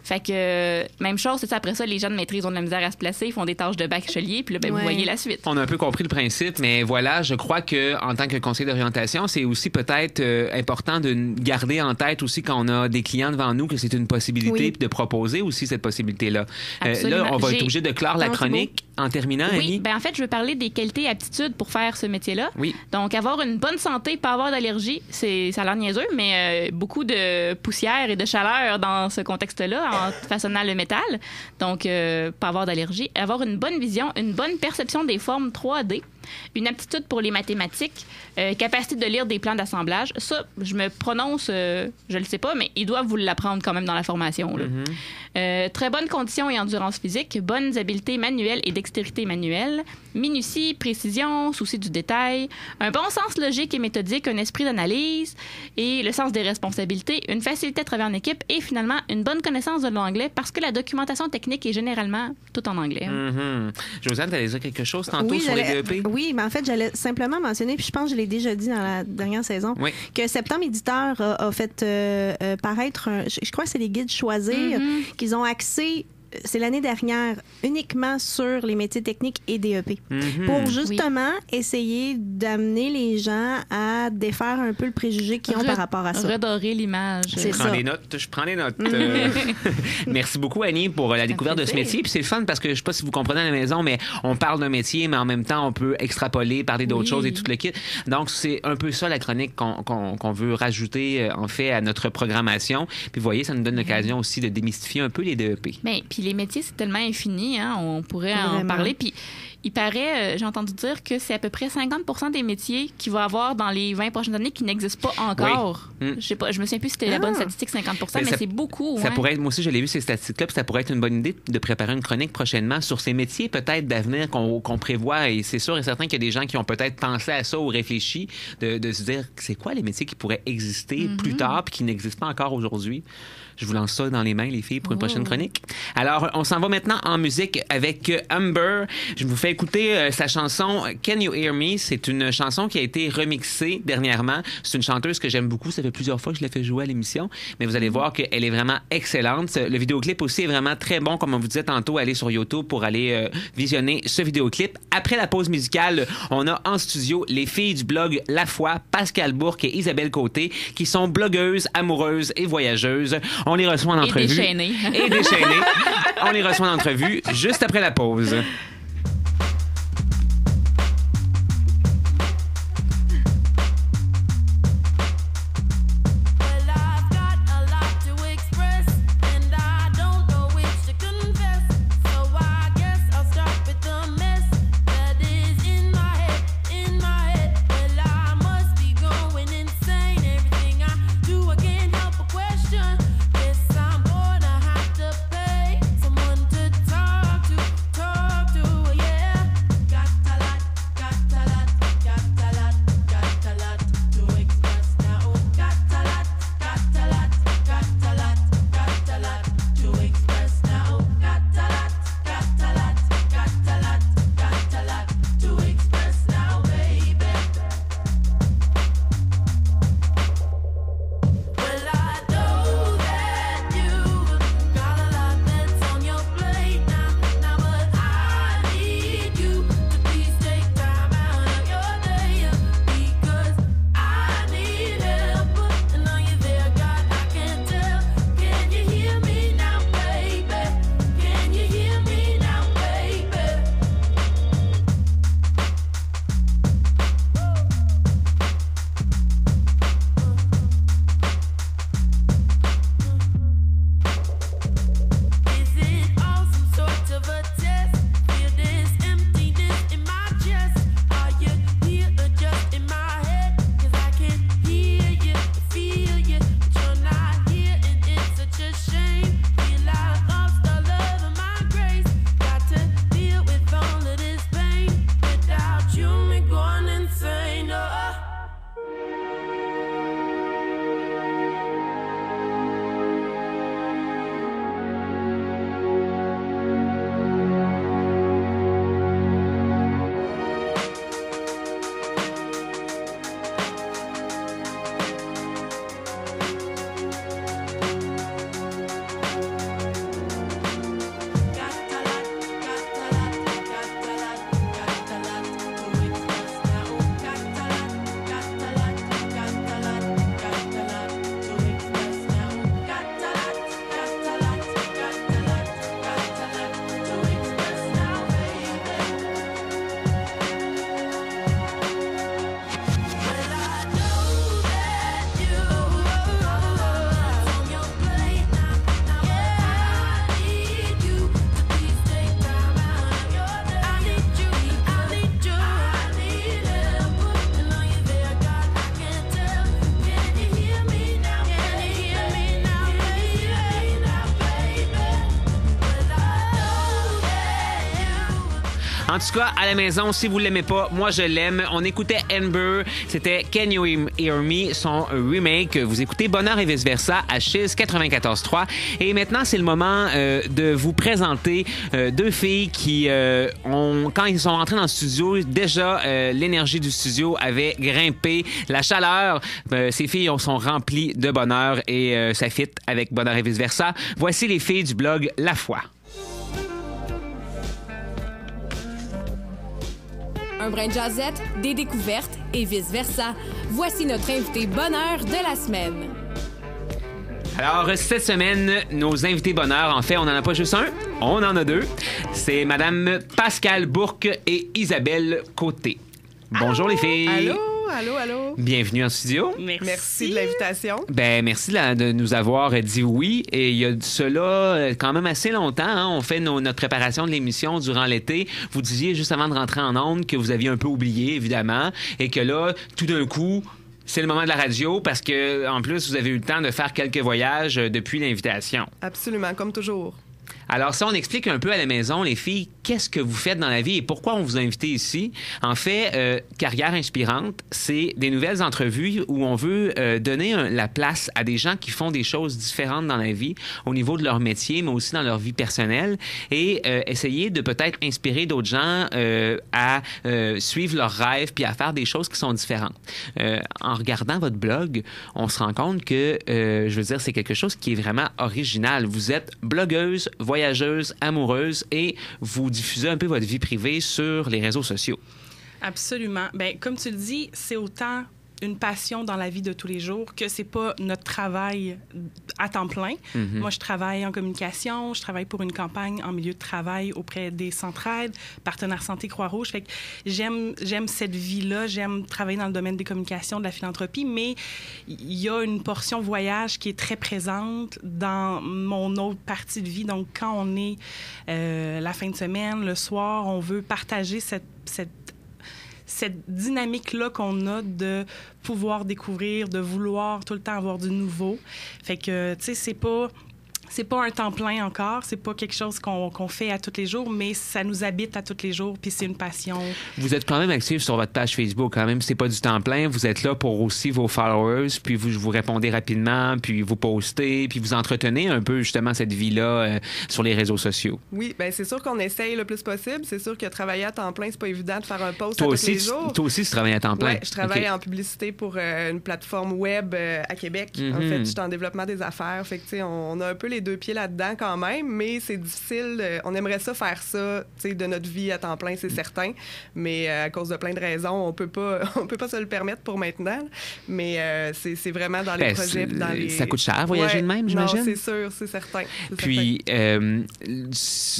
S6: Fait que, même chose, c'est ça. Après ça, les gens de maîtrise ont de la misère à se placer, ils font des tâches de bachelier, puis là, ben, vous voyez la suite.
S5: On a un peu compris le principe, mais voilà, je crois que en tant que conseiller d'orientation, c'est aussi peut-être important de garder en tête aussi quand on a des clients devant nous que c'est une possibilité puis de proposer aussi cette possibilité-là. Là, on va être obligé de clore la chronique en terminant,
S6: Oui,
S5: Annie.
S6: ben en fait, je veux parler des qualités et aptitudes pour faire ce métier-là.
S5: Oui.
S6: Donc, avoir une bonne santé, pas avoir d'allergie, ça a l'air niaiseux, mais beaucoup de poussière et de chaleur dans ce contexte-là, en façonnant le métal. Donc, pas avoir d'allergie. Avoir une bonne vision, une bonne perception des formes 3D, une aptitude pour les mathématiques, capacité de lire des plans d'assemblage. Ça, je me prononce, je le sais pas, mais ils doivent vous l'apprendre quand même dans la formation. Là. Très bonnes conditions et endurance physique, bonnes habiletés manuelles et dextérité manuelle, minutie, précision, souci du détail, un bon sens logique et méthodique, un esprit d'analyse et le sens des responsabilités, une facilité à travailler en équipe et finalement une bonne connaissance de l'anglais parce que la documentation technique est généralement tout en anglais.
S5: Josiane, tu allais dire quelque chose tantôt sur les DEP?
S7: Oui, mais en fait, j'allais simplement mentionner, puis je pense que je l'ai déjà dit dans la dernière saison, que Septembre Éditeur a fait paraître, je crois que c'est les guides choisir, qu'ils ont axé, c'est l'année dernière, uniquement sur les métiers techniques et DEP. Pour justement essayer d'amener les gens à défaire un peu le préjugé qu'ils ont par rapport à ça.
S6: Redorer l'image.
S5: Je prends des notes. Merci beaucoup, Annie, pour la découverte de ce métier. Puis c'est le fun parce que je sais pas si vous comprenez à la maison, mais on parle d'un métier, mais en même temps, on peut extrapoler, parler d'autres choses et tout le kit. Donc, c'est un peu ça la chronique qu'on veut rajouter, en fait, à notre programmation. Puis vous voyez, ça nous donne l'occasion aussi de démystifier un peu les DEP.
S6: Bien, puis les métiers, c'est tellement infini, hein, on pourrait en parler. Puis il paraît, j'ai entendu dire que c'est à peu près 50% des métiers qu'il va y avoir dans les 20 prochaines années qui n'existent pas encore. Je sais pas, je me souviens plus si c'était la bonne statistique, 50%, mais c'est beaucoup.
S5: Ça pourrait être, moi aussi, je l'ai vu, ces statistiques-là, puis ça pourrait être une bonne idée de préparer une chronique prochainement sur ces métiers peut-être d'avenir qu'on prévoit. Et c'est sûr et certain qu'il y a des gens qui ont peut-être pensé à ça ou réfléchi de se dire c'est quoi les métiers qui pourraient exister plus tard puis qui n'existent pas encore aujourd'hui. Je vous lance ça dans les mains, les filles, pour une prochaine chronique. Alors, on s'en va maintenant en musique avec Amber. Je vous fais écouter sa chanson « Can You Hear Me ». C'est une chanson qui a été remixée dernièrement. C'est une chanteuse que j'aime beaucoup. Ça fait plusieurs fois que je l'ai fait jouer à l'émission. Mais vous allez voir qu'elle est vraiment excellente. Le vidéoclip aussi est vraiment très bon. Comme on vous disait tantôt, allez sur YouTube pour aller visionner ce vidéoclip. Après la pause musicale, on a en studio les filles du blog La Foi, Pascal Bourque et Isabelle Côté, qui sont blogueuses, amoureuses et voyageuses. On les reçoit en entrevue. Et déchaînées. On les reçoit en entrevue juste après la pause.
S9: Someone to talk to.
S5: En tout cas, à la maison, si vous l'aimez pas, moi je l'aime. On écoutait Amber, c'était Can You Hear Me, son remake. Vous écoutez Bonheur et vice-versa à Chiz 94.3. Et maintenant, c'est le moment de vous présenter deux filles qui quand ils sont rentrés dans le studio, déjà l'énergie du studio avait grimpé. La chaleur, ces filles sont remplies de bonheur et ça fit avec Bonheur et vice-versa. Voici les filles du blog La Foi.
S4: Un brin de jazzette, des découvertes et vice-versa. Voici notre invité bonheur de la semaine.
S5: Alors, cette semaine, nos invités bonheur, en fait, on n'en a pas juste un, on en a deux. C'est Madame Pascale Bourque et Isabelle Côté. Bonjour les filles.
S10: Allô. Allô.
S5: Bienvenue en studio.
S10: Merci de l'invitation.
S5: Ben merci de nous avoir dit oui. Et il y a cela quand même assez longtemps. Hein? On fait notre préparation de l'émission durant l'été. Vous disiez juste avant de rentrer en ondes que vous aviez un peu oublié, évidemment, et que là, tout d'un coup, c'est le moment de la radio parce que en plus, vous avez eu le temps de faire quelques voyages depuis l'invitation.
S10: Absolument, comme toujours.
S5: Alors, ça, on explique un peu à la maison, les filles, qu'est-ce que vous faites dans la vie et pourquoi on vous a invité ici. En fait, Carrière inspirante, c'est des nouvelles entrevues où on veut donner la place à des gens qui font des choses différentes dans la vie, au niveau de leur métier, mais aussi dans leur vie personnelle, et essayer de peut-être inspirer d'autres gens à suivre leurs rêves puis à faire des choses qui sont différentes. En regardant votre blog, on se rend compte que, je veux dire, c'est quelque chose qui est vraiment original. Vous êtes blogueuse, voyageuse, amoureuse et vous diffusez un peu votre vie privée sur les réseaux sociaux.
S10: Absolument. Bien, comme tu le dis, c'est autant une passion dans la vie de tous les jours que c'est pas notre travail à temps plein. Mm-hmm. Moi, je travaille en communication, je travaille pour une campagne en milieu de travail auprès des Centraide, Partenaires Santé Croix-Rouge. Fait que j'aime cette vie-là, j'aime travailler dans le domaine des communications, de la philanthropie, mais il y a une portion voyage qui est très présente dans mon autre partie de vie. Donc, quand on est la fin de semaine, le soir, on veut partager cette dynamique-là qu'on a de pouvoir découvrir, de vouloir tout le temps avoir du nouveau. Fait que, tu sais, c'est pas un temps plein encore, c'est pas quelque chose qu'on fait à tous les jours, mais ça nous habite à tous les jours, puis c'est une passion.
S5: Vous êtes quand même actif sur votre page Facebook, quand même, c'est pas du temps plein, vous êtes là pour aussi vos followers, puis vous répondez rapidement, puis vous postez, puis vous entretenez un peu justement cette vie-là sur les réseaux sociaux.
S10: Oui, bien c'est sûr qu'on essaye le plus possible, c'est sûr que travailler à temps plein, c'est pas évident de faire un post tous les jours.
S5: Toi aussi, tu travailles à temps plein?
S10: Oui, je travaille en publicité pour une plateforme web à Québec. Mm-hmm. En fait, je suis en développement des affaires, fait que tu sais, on a un peu les deux pieds là-dedans quand même, mais c'est difficile. On aimerait ça faire ça, tu sais, de notre vie à temps plein, c'est certain, mais à cause de plein de raisons, on peut pas se le permettre pour maintenant. Mais c'est vraiment dans les projets,
S5: ça coûte cher voyager de même, j'imagine.
S10: Non, c'est sûr, c'est certain.
S5: Puis,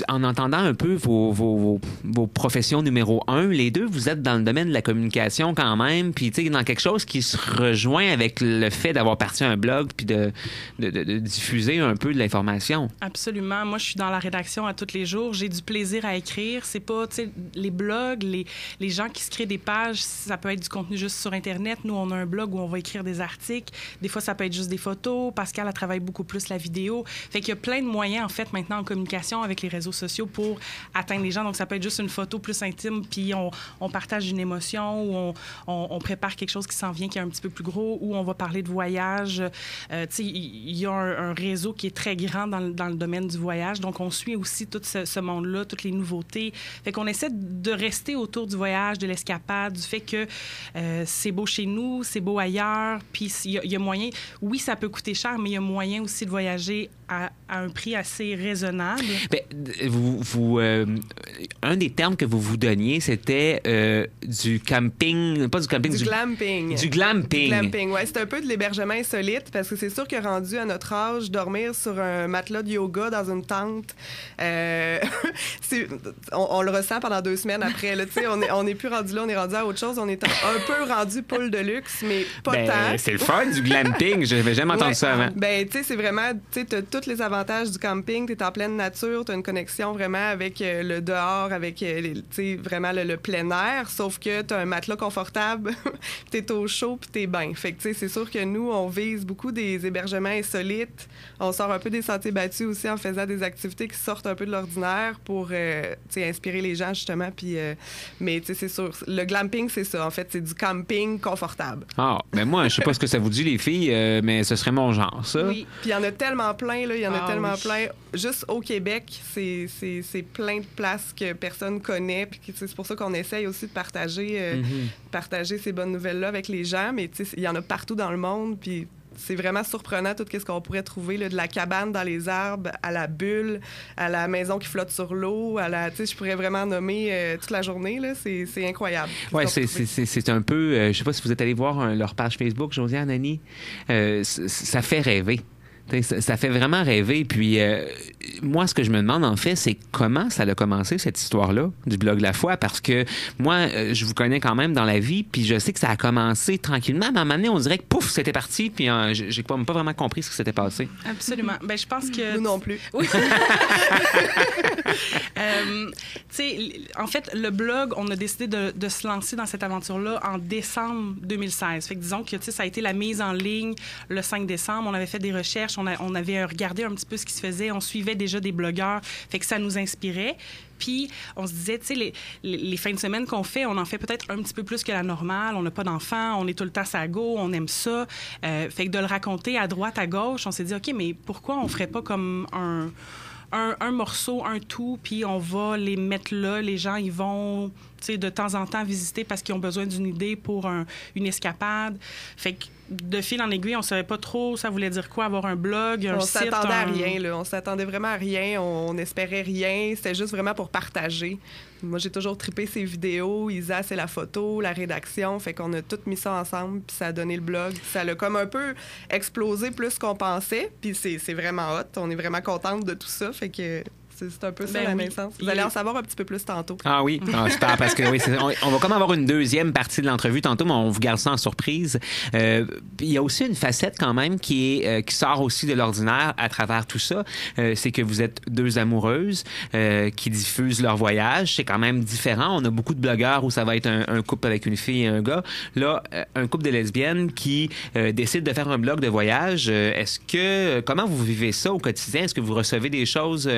S5: en entendant un peu vos professions numéro 1, les deux, vous êtes dans le domaine de la communication quand même, puis tu sais, dans quelque chose qui se rejoint avec le fait d'avoir parti un blog puis de diffuser un peu de l'information.
S10: Absolument. Moi, je suis dans la rédaction à tous les jours. J'ai du plaisir à écrire. C'est pas, tu sais, les blogs, les gens qui se créent des pages, ça peut être du contenu juste sur Internet. Nous, on a un blog où on va écrire des articles. Des fois, ça peut être juste des photos. Pascal, elle travaille beaucoup plus la vidéo. Fait qu'il y a plein de moyens, en fait, maintenant en communication avec les réseaux sociaux pour atteindre les gens. Donc, ça peut être juste une photo plus intime, puis on partage une émotion ou on prépare quelque chose qui s'en vient, qui est un petit peu plus gros, ou on va parler de voyage. Tu sais, il y a un réseau qui est très grand dans le domaine du voyage. Donc, on suit aussi tout ce monde-là, toutes les nouveautés. Fait qu'on essaie de rester autour du voyage, de l'escapade, du fait que c'est beau chez nous, c'est beau ailleurs, puis il y a moyen... Oui, ça peut coûter cher, mais il y a moyen aussi de voyager à un prix assez raisonnable.
S5: Bien, un des termes que vous donniez, c'était du camping... Pas du camping,
S10: du glamping.
S5: Du glamping. Du
S10: glamping, oui. C'est un peu de l'hébergement insolite, parce que c'est sûr que rendu à notre âge, dormir sur un matelas de yoga dans une tente, on le ressent pendant 2 semaines après. Là, on n'est plus rendu là, on est rendu à autre chose. On est un peu rendu poule de luxe, mais pas tant.
S5: C'est le fun du glamping. Je n'avais jamais entendu ça avant.
S10: Ben, tu sais, c'est vraiment... Tu as tous les avantages du camping. Tu es en pleine nature. Tu as une connexion vraiment avec le dehors.
S11: dehors avec tu sais, vraiment le plein air, sauf que tu as un matelas confortable, tu es au chaud puis tu es bien. Fait que tu sais, c'est sûr que nous, on vise beaucoup des hébergements insolites. On sort un peu des sentiers battus aussi en faisant des activités qui sortent un peu de l'ordinaire pour tu sais, inspirer les gens, justement. Puis, mais tu sais, c'est sûr, le glamping, c'est ça. En fait, c'est du camping confortable.
S5: Ah, ben moi, je sais pas ce que ça vous dit, les filles, mais ce serait mon genre, ça.
S11: Oui, puis il y en a tellement plein, là. Il y en a tellement plein. Juste au Québec, c'est plein de places que personne connaît. Puis c'est pour ça qu'on essaye aussi de partager ces bonnes nouvelles-là avec les gens. Mais tu sais, il y en a partout dans le monde. Puis c'est vraiment surprenant tout ce qu'on pourrait trouver, là, de la cabane dans les arbres, à la bulle, à la maison qui flotte sur l'eau, à la, tu sais, je pourrais vraiment nommer toute la journée, là, c'est incroyable.
S5: Oui, c'est un peu, je sais pas si vous êtes allé voir leur page Facebook, Josiane, Annie, ça fait rêver. Ça fait vraiment rêver. Puis moi, ce que je me demande, en fait, c'est comment ça a commencé, cette histoire-là, du blog La Foi, parce que moi, je vous connais quand même dans la vie, puis je sais que ça a commencé tranquillement, mais à un moment donné, on dirait que pouf, c'était parti, puis j'ai pas vraiment compris ce qui s'était passé.
S10: Absolument. Ben, je pense que...
S11: Nous non plus.
S10: Oui. Tu sais, en fait, le blog, on a décidé de se lancer dans cette aventure-là en décembre 2016. Fait que disons que, tu sais, ça a été la mise en ligne le 5 décembre. On avait fait des recherches, on avait regardé un petit peu ce qui se faisait, on suivait déjà des blogueurs, fait que ça nous inspirait. Puis on se disait, tu sais, les fins de semaine qu'on fait, on en fait peut-être un petit peu plus que la normale. On n'a pas d'enfants, on est tout le temps à go, on aime ça. Fait que de le raconter à droite, à gauche, on s'est dit, OK, mais pourquoi on ferait pas comme un morceau, un tout, puis on va les mettre là. Les gens, ils vont, tu sais, de temps en temps visiter parce qu'ils ont besoin d'une idée pour une escapade. Fait que de fil en aiguille, on savait pas trop ça voulait dire quoi, avoir un blog, un site.
S11: On s'attendait à rien, là. On s'attendait vraiment à rien. On n'espérait rien. C'était juste vraiment pour partager. Moi, j'ai toujours trippé ces vidéos. Isa, c'est la photo, la rédaction. Fait qu'on a tout mis ça ensemble, puis ça a donné le blog. Ça l'a comme un peu explosé plus qu'on pensait. Puis c'est vraiment hot. On est vraiment contente de tout ça. Fait que... c'est un peu ça, la naissance. Vous allez en savoir un petit peu plus tantôt.
S5: Ah oui, super, parce que oui, on va comme avoir une deuxième partie de l'entrevue tantôt, mais on vous garde ça en surprise. Il y a aussi une facette quand même qui sort aussi de l'ordinaire à travers tout ça. C'est que vous êtes deux amoureuses qui diffusent leur voyage. C'est quand même différent. On a beaucoup de blogueurs où ça va être un couple avec une fille et un gars. Là, un couple de lesbiennes qui décident de faire un blog de voyage. Comment vous vivez ça au quotidien? Est-ce que vous recevez des choses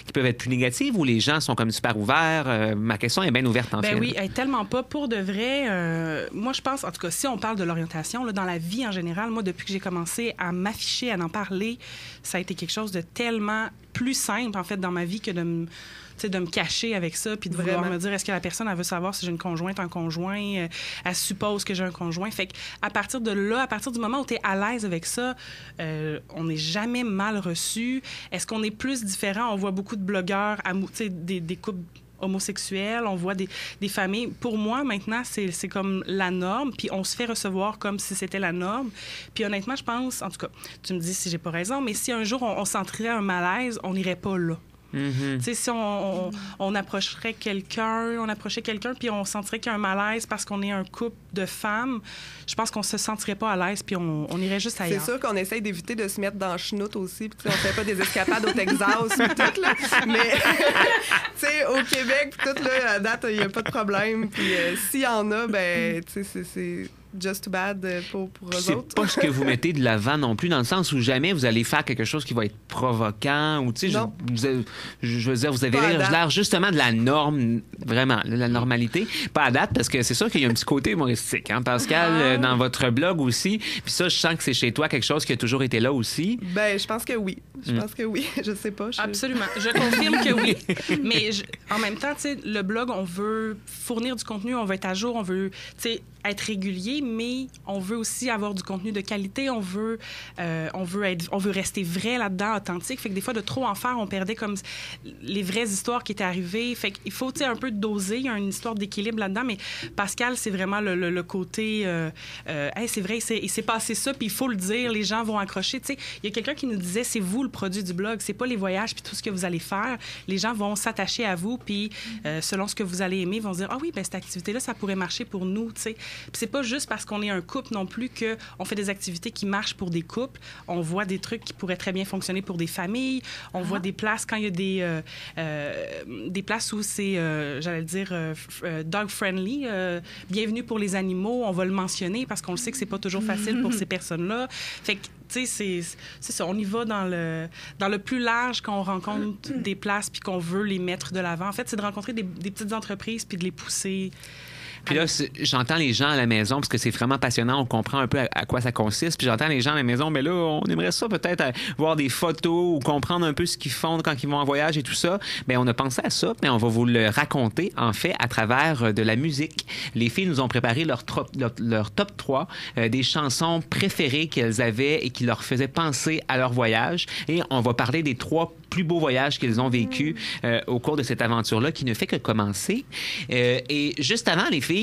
S5: qui peuvent être plus négatives ou les gens sont comme super ouverts? Ma question est bien ouverte en fait.
S10: Ben oui, tellement pas. Pour de vrai, moi je pense, en tout cas, si on parle de l'orientation, là, dans la vie en général, moi depuis que j'ai commencé à m'afficher, à en parler, ça a été quelque chose de tellement plus simple en fait dans ma vie que de me cacher avec ça, puis de vouloir me dire, est-ce que la personne, elle veut savoir si j'ai une conjointe, un conjoint, elle suppose que j'ai un conjoint. Fait qu'à partir de là, à partir du moment où tu es à l'aise avec ça, on n'est jamais mal reçu. Est-ce qu'on est plus différent? On voit beaucoup de blogueurs, des couples homosexuels, on voit des familles. Pour moi, maintenant, c'est comme la norme, puis on se fait recevoir comme si c'était la norme. Puis honnêtement, je pense, en tout cas, tu me dis si j'ai pas raison, mais si un jour on sentirait un malaise, on n'irait pas là. Mm-hmm. Tu sais, si on approchait quelqu'un, puis on sentirait qu'il y a un malaise parce qu'on est un couple de femmes, je pense qu'on se sentirait pas à l'aise, puis on irait juste ailleurs.
S11: C'est sûr qu'on essaye d'éviter de se mettre dans le chenoute aussi, puis on fait pas des escapades au Texas ou tout, là. Mais, tu sais, au Québec, puis tout, là, à date, il y a pas de problème. Puis s'il y en a, ben, tu sais, c'est just too bad pour eux autres.
S5: C'est pas ce que vous mettez de l'avant non plus, dans le sens où jamais vous allez faire quelque chose qui va être provoquant ou, tu sais, je veux dire, vous avez l'air justement de la norme, vraiment, de la normalité. Pas à date, parce que c'est sûr qu'il y a un petit côté humoristique, hein, Pascal, dans votre blog aussi. Puis ça, je sens que c'est chez toi quelque chose qui a toujours été là aussi.
S11: Ben, je pense que oui. Je sais pas.
S10: Absolument. Je confirme que oui. Mais en même temps, tu sais, le blog, on veut fournir du contenu, on veut être à jour, on veut, tu sais, être régulier, mais on veut aussi avoir du contenu de qualité. On veut rester vrai là-dedans, authentique. Fait que des fois, de trop en faire, on perdait comme les vraies histoires qui étaient arrivées. Fait qu'il faut, tu sais, un peu doser. Il y a une histoire d'équilibre là-dedans. Mais Pascal, c'est vraiment le côté hey, c'est vrai, il s'est passé ça, puis il faut le dire. Les gens vont accrocher. Tu sais, il y a quelqu'un qui nous disait, c'est vous le produit du blog. C'est pas les voyages puis tout ce que vous allez faire. Les gens vont s'attacher à vous, puis selon ce que vous allez aimer, vont se dire, ah oui, ben cette activité-là, ça pourrait marcher pour nous. Tu sais. Puis c'est pas juste parce qu'on est un couple non plus qu'on fait des activités qui marchent pour des couples. On voit des trucs qui pourraient très bien fonctionner pour des familles. On voit des places, quand il y a des places où c'est, j'allais dire, dog-friendly, bienvenue pour les animaux, on va le mentionner parce qu'on le sait que c'est pas toujours facile pour ces personnes-là. Fait que, tu sais, c'est ça. On y va dans le plus large quand on rencontre des places puis qu'on veut les mettre de l'avant. En fait, c'est de rencontrer des petites entreprises puis de les pousser.
S5: Puis là, j'entends les gens à la maison, parce que c'est vraiment passionnant, on comprend un peu à quoi ça consiste. Puis j'entends les gens à la maison, mais là, on aimerait ça peut-être voir des photos ou comprendre un peu ce qu'ils font quand ils vont en voyage et tout ça. Bien, on a pensé à ça, mais on va vous le raconter, en fait, à travers de la musique. Les filles nous ont préparé leur top 3 des chansons préférées qu'elles avaient et qui leur faisaient penser à leur voyage. Et on va parler des 3 plus beaux voyages qu'elles ont vécus au cours de cette aventure-là, qui ne fait que commencer. Et juste avant, les filles,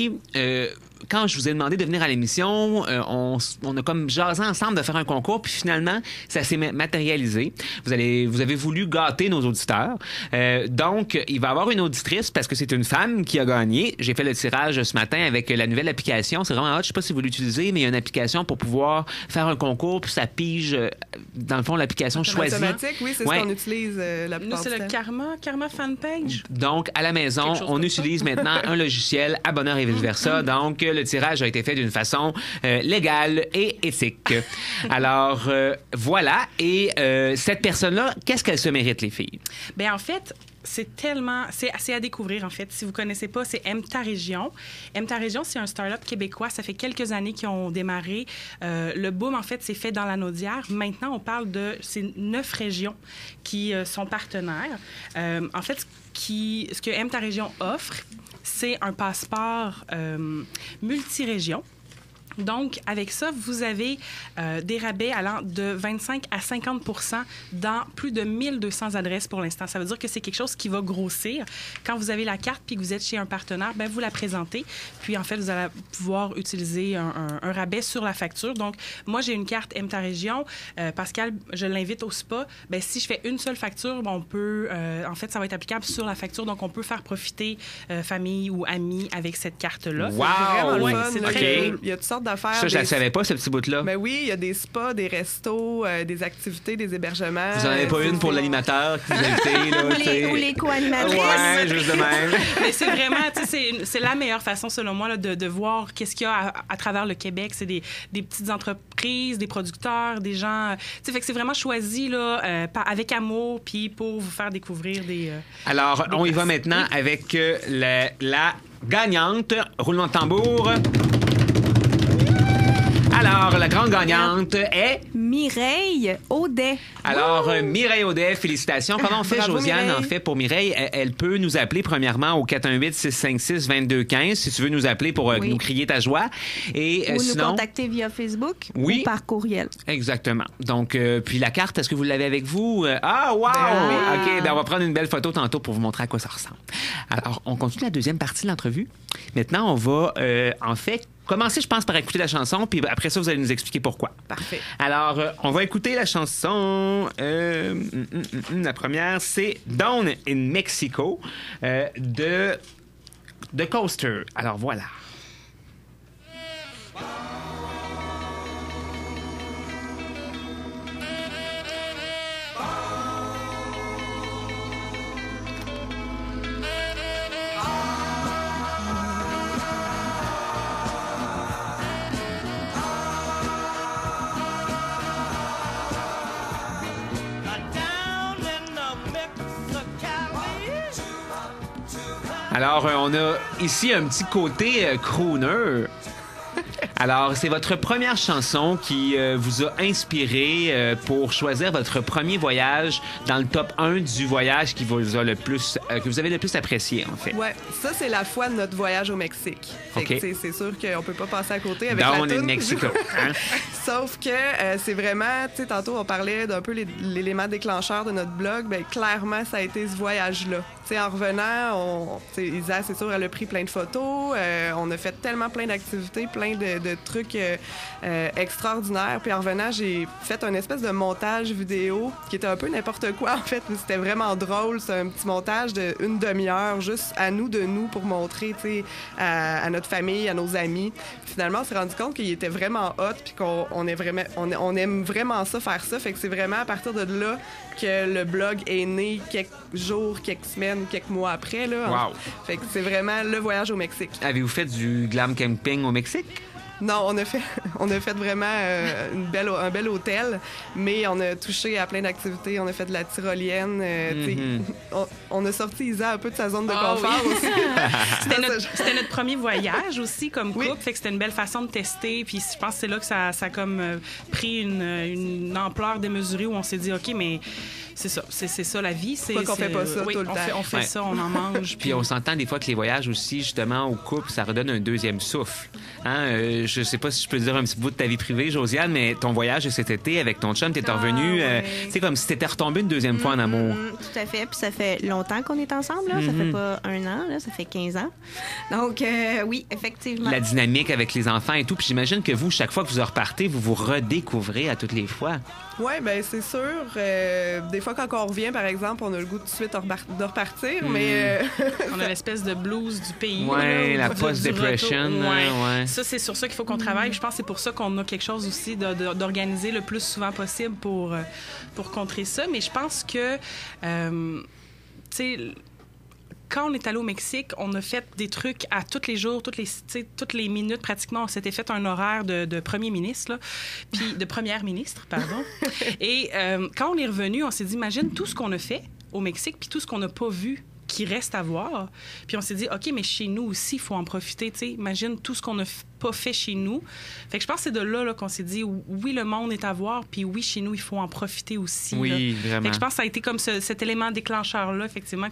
S5: quand je vous ai demandé de venir à l'émission, on a comme jasé ensemble de faire un concours, puis finalement, ça s'est matérialisé. Vous avez voulu gâter nos auditeurs. Donc, il va y avoir une auditrice, parce que c'est une femme qui a gagné. J'ai fait le tirage ce matin avec la nouvelle application. C'est vraiment hot. Je sais pas si vous l'utilisez, mais il y a une application pour pouvoir faire un concours, puis ça pige, dans le fond, l'application choisie.
S11: Automatique, oui, c'est ce qu'on utilise la plupart du temps.
S10: Nous, c'est le Karma Fanpage.
S5: Donc, à la maison, on utilise maintenant un logiciel à bonheur et vice-versa. Donc, le tirage a été fait d'une façon légale et éthique. Alors, voilà. Et cette personne-là, qu'est-ce qu'elle se mérite, les filles?
S10: Bien, en fait, c'est assez à découvrir, en fait. Si vous ne connaissez pas, c'est M-Ta Région. M-Ta Région, c'est un start-up québécois. Ça fait quelques années qu'ils ont démarré. Le boom, en fait, c'est fait dans la Naudière. Maintenant, on parle de ces 9 régions qui sont partenaires. En fait, ce que M-Ta Région offre, c'est un passeport multi-région. Donc, avec ça, vous avez des rabais allant de 25 à 50 % dans plus de 1200 adresses pour l'instant. Ça veut dire que c'est quelque chose qui va grossir. Quand vous avez la carte puis que vous êtes chez un partenaire, bien, vous la présentez. Puis, en fait, vous allez pouvoir utiliser un rabais sur la facture. Donc, moi, j'ai une carte M-Ta Région. Pascal, je l'invite au spa. Bien, si je fais une seule facture, on peut... en fait, ça va être applicable sur la facture. Donc, on peut faire profiter famille ou amis avec cette carte-là.
S5: Wow!
S11: C'est vraiment
S5: Oui.
S11: le fun.
S5: C'est
S11: là,
S5: okay.
S11: Il y a toutes sortes d'affaires.
S5: Ça, je ne la savais pas, ce petit bout-là.
S11: Ben oui, il y a des spas, des restos, des activités, des hébergements.
S5: Vous n'en avez pas une pour l'animateur qui vous invite,
S7: ou les co-animatrices.
S5: Ouais, juste de même.
S10: Mais c'est vraiment, tu sais, c'est la meilleure façon, selon moi, là, de voir qu'est-ce qu'il y a à travers le Québec. C'est des petites entreprises, des producteurs, des gens... Tu sais, fait que c'est vraiment choisi, là, avec amour, puis pour vous faire découvrir des...
S5: Alors, on y va maintenant avec la gagnante. Roulement de tambour. Alors, la grande gagnante est...
S7: Mireille Audet.
S5: Alors, Mireille Audet, félicitations. Comment on fait,
S7: Bravo,
S5: Josiane?
S7: Mireille.
S5: En fait, pour Mireille, elle peut nous appeler premièrement au 418-656-2215 si tu veux nous appeler pour nous crier ta joie. Et
S7: Ou
S5: sinon...
S7: nous contacter via Facebook ou par courriel.
S5: Exactement. Donc, puis la carte, est-ce que vous l'avez avec vous? Ah, wow!
S7: Ben,
S5: OK, ben on va prendre une belle photo tantôt pour vous montrer à quoi ça ressemble. Alors, on continue la deuxième partie de l'entrevue. Maintenant, on va, en fait, commencer, je pense, par écouter la chanson, puis après ça, vous allez nous expliquer pourquoi.
S11: Parfait.
S5: Alors, on va écouter la chanson. La première, c'est Down in Mexico de Coaster. Alors, voilà. Alors, on a ici un petit côté crooner. Alors, c'est votre première chanson qui vous a inspiré pour choisir votre premier voyage dans le top 1 du voyage qui vous a le plus, que vous avez le plus apprécié, en fait.
S11: Ouais, ça, c'est la fois de notre voyage au Mexique. Fait que, c'est sûr qu'on peut pas passer à côté avec
S5: Down
S11: la
S5: in
S11: toune.
S5: Mexico. Hein?
S11: Sauf que c'est vraiment, tu sais, tantôt, on parlait d'un peu l'élément déclencheur de notre blog. Bien, clairement, ça a été ce voyage-là. sais, en revenant, Isa, c'est sûr, elle a pris plein de photos. On a fait tellement plein d'activités, plein de trucs extraordinaires. Puis en revenant, j'ai fait un espèce de montage vidéo qui était un peu n'importe quoi, en fait. C'était vraiment drôle. C'est un petit montage d'une demi-heure, juste à nous, pour montrer, tu sais, à notre famille, à nos amis. Puis finalement, on s'est rendu compte qu'il était vraiment hot, puis qu'on aime vraiment ça, faire ça. Fait que c'est vraiment à partir de là que le blog est né quelques jours, quelques semaines, quelques mois après. Là.
S5: Wow.
S11: Fait que c'est vraiment le voyage au Mexique.
S5: Avez-vous fait du glam camping au Mexique?
S11: Non, on a fait vraiment un bel hôtel, mais on a touché à plein d'activités. On a fait de la tyrolienne. On a sorti Isa un peu de sa zone de confort aussi.
S10: C'était notre premier voyage aussi comme couple, fait que c'était une belle façon de tester. Puis je pense que c'est là que ça a comme pris une ampleur démesurée où on s'est dit, OK, mais c'est ça la vie.
S11: Pourquoi qu'on fait pas ça tout le temps?
S10: On fait ça, on en mange.
S5: Puis on s'entend des fois que les voyages aussi, justement, au couple, ça redonne un deuxième souffle. Hein? Je sais pas si je peux dire un petit bout de ta vie privée, Josiane, mais ton voyage de cet été avec ton chum, t'es revenu, c'est comme si t'étais retombé une deuxième fois en amour.
S7: Tout à fait. Puis ça fait longtemps qu'on est ensemble, là. Ça fait pas 1 an, là. Ça fait 15 ans. Donc, oui, effectivement.
S5: La dynamique avec les enfants et tout. Puis j'imagine que vous, chaque fois que vous repartez, vous vous redécouvrez à toutes les fois.
S11: Oui, bien, c'est sûr. Des fois, quand on revient, par exemple, on a le goût tout de suite de repartir, mais...
S10: on a l'espèce de blues du pays.
S5: Oui, la post-depression.
S10: Ouais. Ça, c'est sur ça qu'il faut qu'on travaille. Je pense que c'est pour ça qu'on a quelque chose aussi d'organiser le plus souvent possible pour contrer ça. Mais je pense que, tu sais... Quand on est allé au Mexique, on a fait des trucs à tous les jours, toutes les minutes pratiquement. On s'était fait un horaire de premier ministre, là, puis de première ministre, pardon. Et quand on est revenu, on s'est dit, imagine tout ce qu'on a fait au Mexique, puis tout ce qu'on n'a pas vu qui reste à voir. Puis on s'est dit, OK, mais chez nous aussi, il faut en profiter. T'sais. Imagine tout ce qu'on n'a pas fait chez nous. Fait que je pense que c'est de là qu'on s'est dit, oui, le monde est à voir, puis oui, chez nous, il faut en profiter aussi.
S5: Oui,
S10: là.
S5: vraiment.
S10: Fait que je pense que ça a été comme cet élément déclencheur-là, effectivement,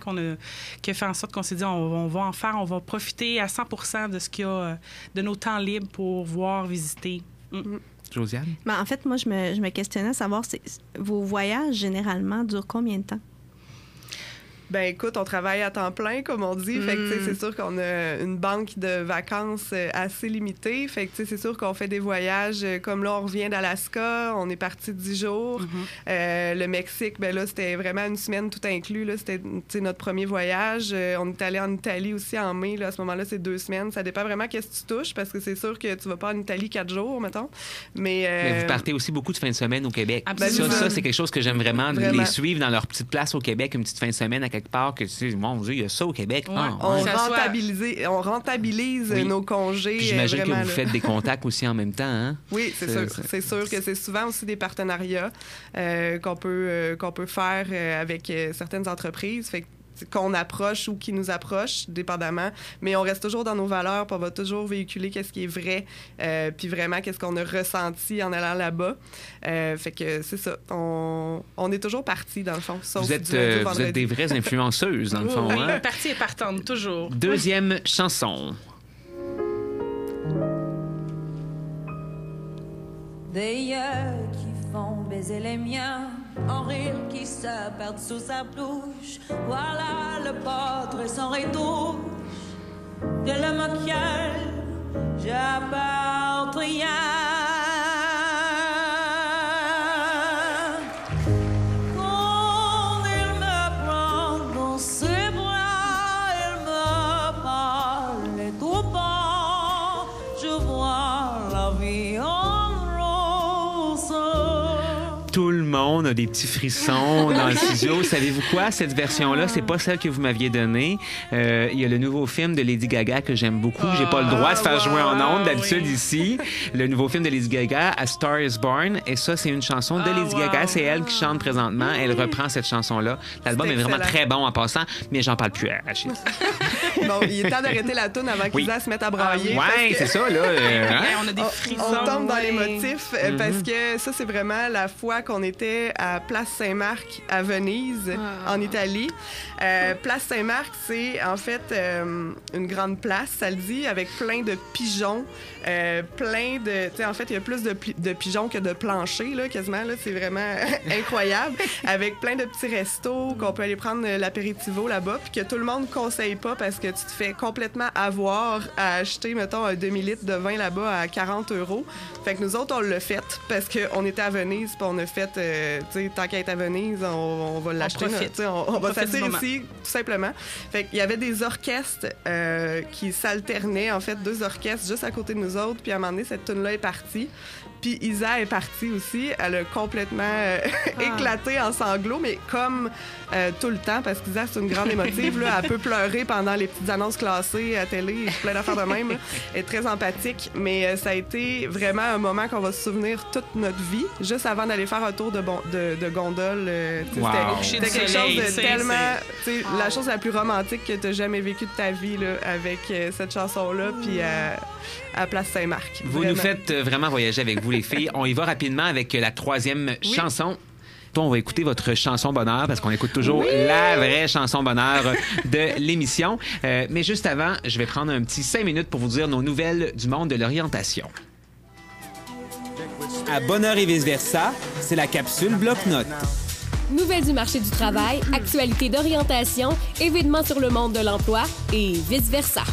S10: qui a fait en sorte qu'on s'est dit, on va en faire, on va profiter à 100% de ce qu'il y a, de nos temps libres pour voir, visiter.
S5: Josiane?
S7: Ben, en fait, moi, je me questionnais à savoir, vos voyages, généralement, durent combien de temps?
S11: Ben écoute, on travaille à temps plein, comme on dit. Fait que c'est sûr qu'on a une banque de vacances assez limitée. Fait que c'est sûr qu'on fait des voyages. Comme là, on revient d'Alaska. On est parti 10 jours. Le Mexique, ben là, c'était vraiment une semaine tout inclus. Là. C'était notre premier voyage. On est allé en Italie aussi en mai. Là. À ce moment-là, c'est 2 semaines. Ça dépend vraiment qu'est-ce que tu touches, parce que c'est sûr que tu vas pas en Italie 4 jours, mettons. Mais vous
S5: partez aussi beaucoup de fin de semaine au Québec.
S10: Absolument.
S5: Ça, c'est quelque chose que j'aime vraiment, les suivre dans leur petite place au Québec, une petite fin de semaine à quelque part, que tu sais, mon Dieu, il y a ça au Québec.
S10: Ouais.
S11: On rentabilise nos congés.
S5: Puis j'imagine que vous
S11: là.
S5: faites des contacts aussi en même temps, hein?
S11: Oui, c'est sûr. C'est sûr que c'est souvent aussi des partenariats qu'on peut faire avec certaines entreprises. Fait qu'on approche ou qui nous approche, dépendamment. Mais on reste toujours dans nos valeurs, puis on va toujours véhiculer qu'est-ce qui est vrai, puis vraiment qu'est-ce qu'on a ressenti en allant là-bas. Fait que c'est ça. On est toujours partis, dans le fond.
S5: Vous êtes des vraies influenceuses, dans le fond.
S10: Oui,
S5: hein?
S10: partie et partante, toujours.
S5: Deuxième chanson.
S9: Des yeux qui font baiser les miens, en rire qui se perd sous sa bouche. Voilà le portrait sans retouche de l'homme auquel j'apporte rien. Quand il me prend dans ses bras, il me parle et tout bas, je vois la vie en rose.
S5: Tout le monde a des petits frissons dans le studio. Savez-vous quoi? Cette version-là, c'est pas celle que vous m'aviez donnée. Il y a le nouveau film de Lady Gaga que j'aime beaucoup. J'ai pas le droit de faire jouer en ondes d'habitude ici. Le nouveau film de Lady Gaga, A Star is Born. Et ça, c'est une chanson de Lady Gaga. C'est elle qui chante présentement. Elle reprend cette chanson-là. L'album est vraiment très bon en passant, mais j'en parle plus à Achille.
S11: Bon, il est temps d'arrêter la toune avant qu'Isa se mette à brailler.
S5: Oui, c'est ça, là.
S10: On a des frissons.
S11: On tombe dans les motifs parce que ça, c'est vraiment la fois qu'on était était à Place Saint-Marc à Venise, en Italie. Place Saint-Marc, c'est en fait une grande place, ça le dit, avec plein de pigeons, plein de... Tu sais, en fait, il y a plus de pigeons que de planchers, là, quasiment. Là, c'est vraiment incroyable. Avec plein de petits restos qu'on peut aller prendre l'apéritivo là-bas, puis que tout le monde ne conseille pas parce que tu te fais complètement avoir à acheter, mettons, un demi-litre de vin là-bas à 40 €. Fait que nous autres, on l'a fait parce qu'on était à Venise, puis on a fait, tu sais, tant qu'à être à Venise, on va l'acheter. On va s'asseoir ici, tout simplement. Fait qu'il y avait des orchestres qui s'alternaient, en fait, 2 orchestres juste à côté de nous autres, puis à un moment donné, cette tune-là est partie. Puis Isa est partie aussi. Elle a complètement éclaté en sanglots, mais comme tout le temps, parce qu'Isa, c'est une grande émotive. Là, elle peut pleurer pendant les petites annonces classées à télé, plein d'affaires de même. Elle est très empathique, mais ça a été vraiment un moment qu'on va se souvenir toute notre vie, juste avant d'aller faire un tour de gondole. C'était quelque chose de tellement... La chose la plus romantique que tu as jamais vécue de ta vie là, avec cette chanson-là, puis à Place Saint-Marc.
S5: Vous nous faites vraiment voyager avec vous, les filles. On y va rapidement avec la 3e chanson. On va écouter votre chanson bonheur parce qu'on écoute toujours la vraie chanson bonheur de l'émission. Mais juste avant, je vais prendre un petit 5 minutes pour vous dire nos nouvelles du monde de l'orientation.
S8: À Bonheur et vice-versa, c'est la capsule Bloc-Notes.
S12: Nouvelles du marché du travail, actualités d'orientation, événements sur le monde de l'emploi et vice-versa.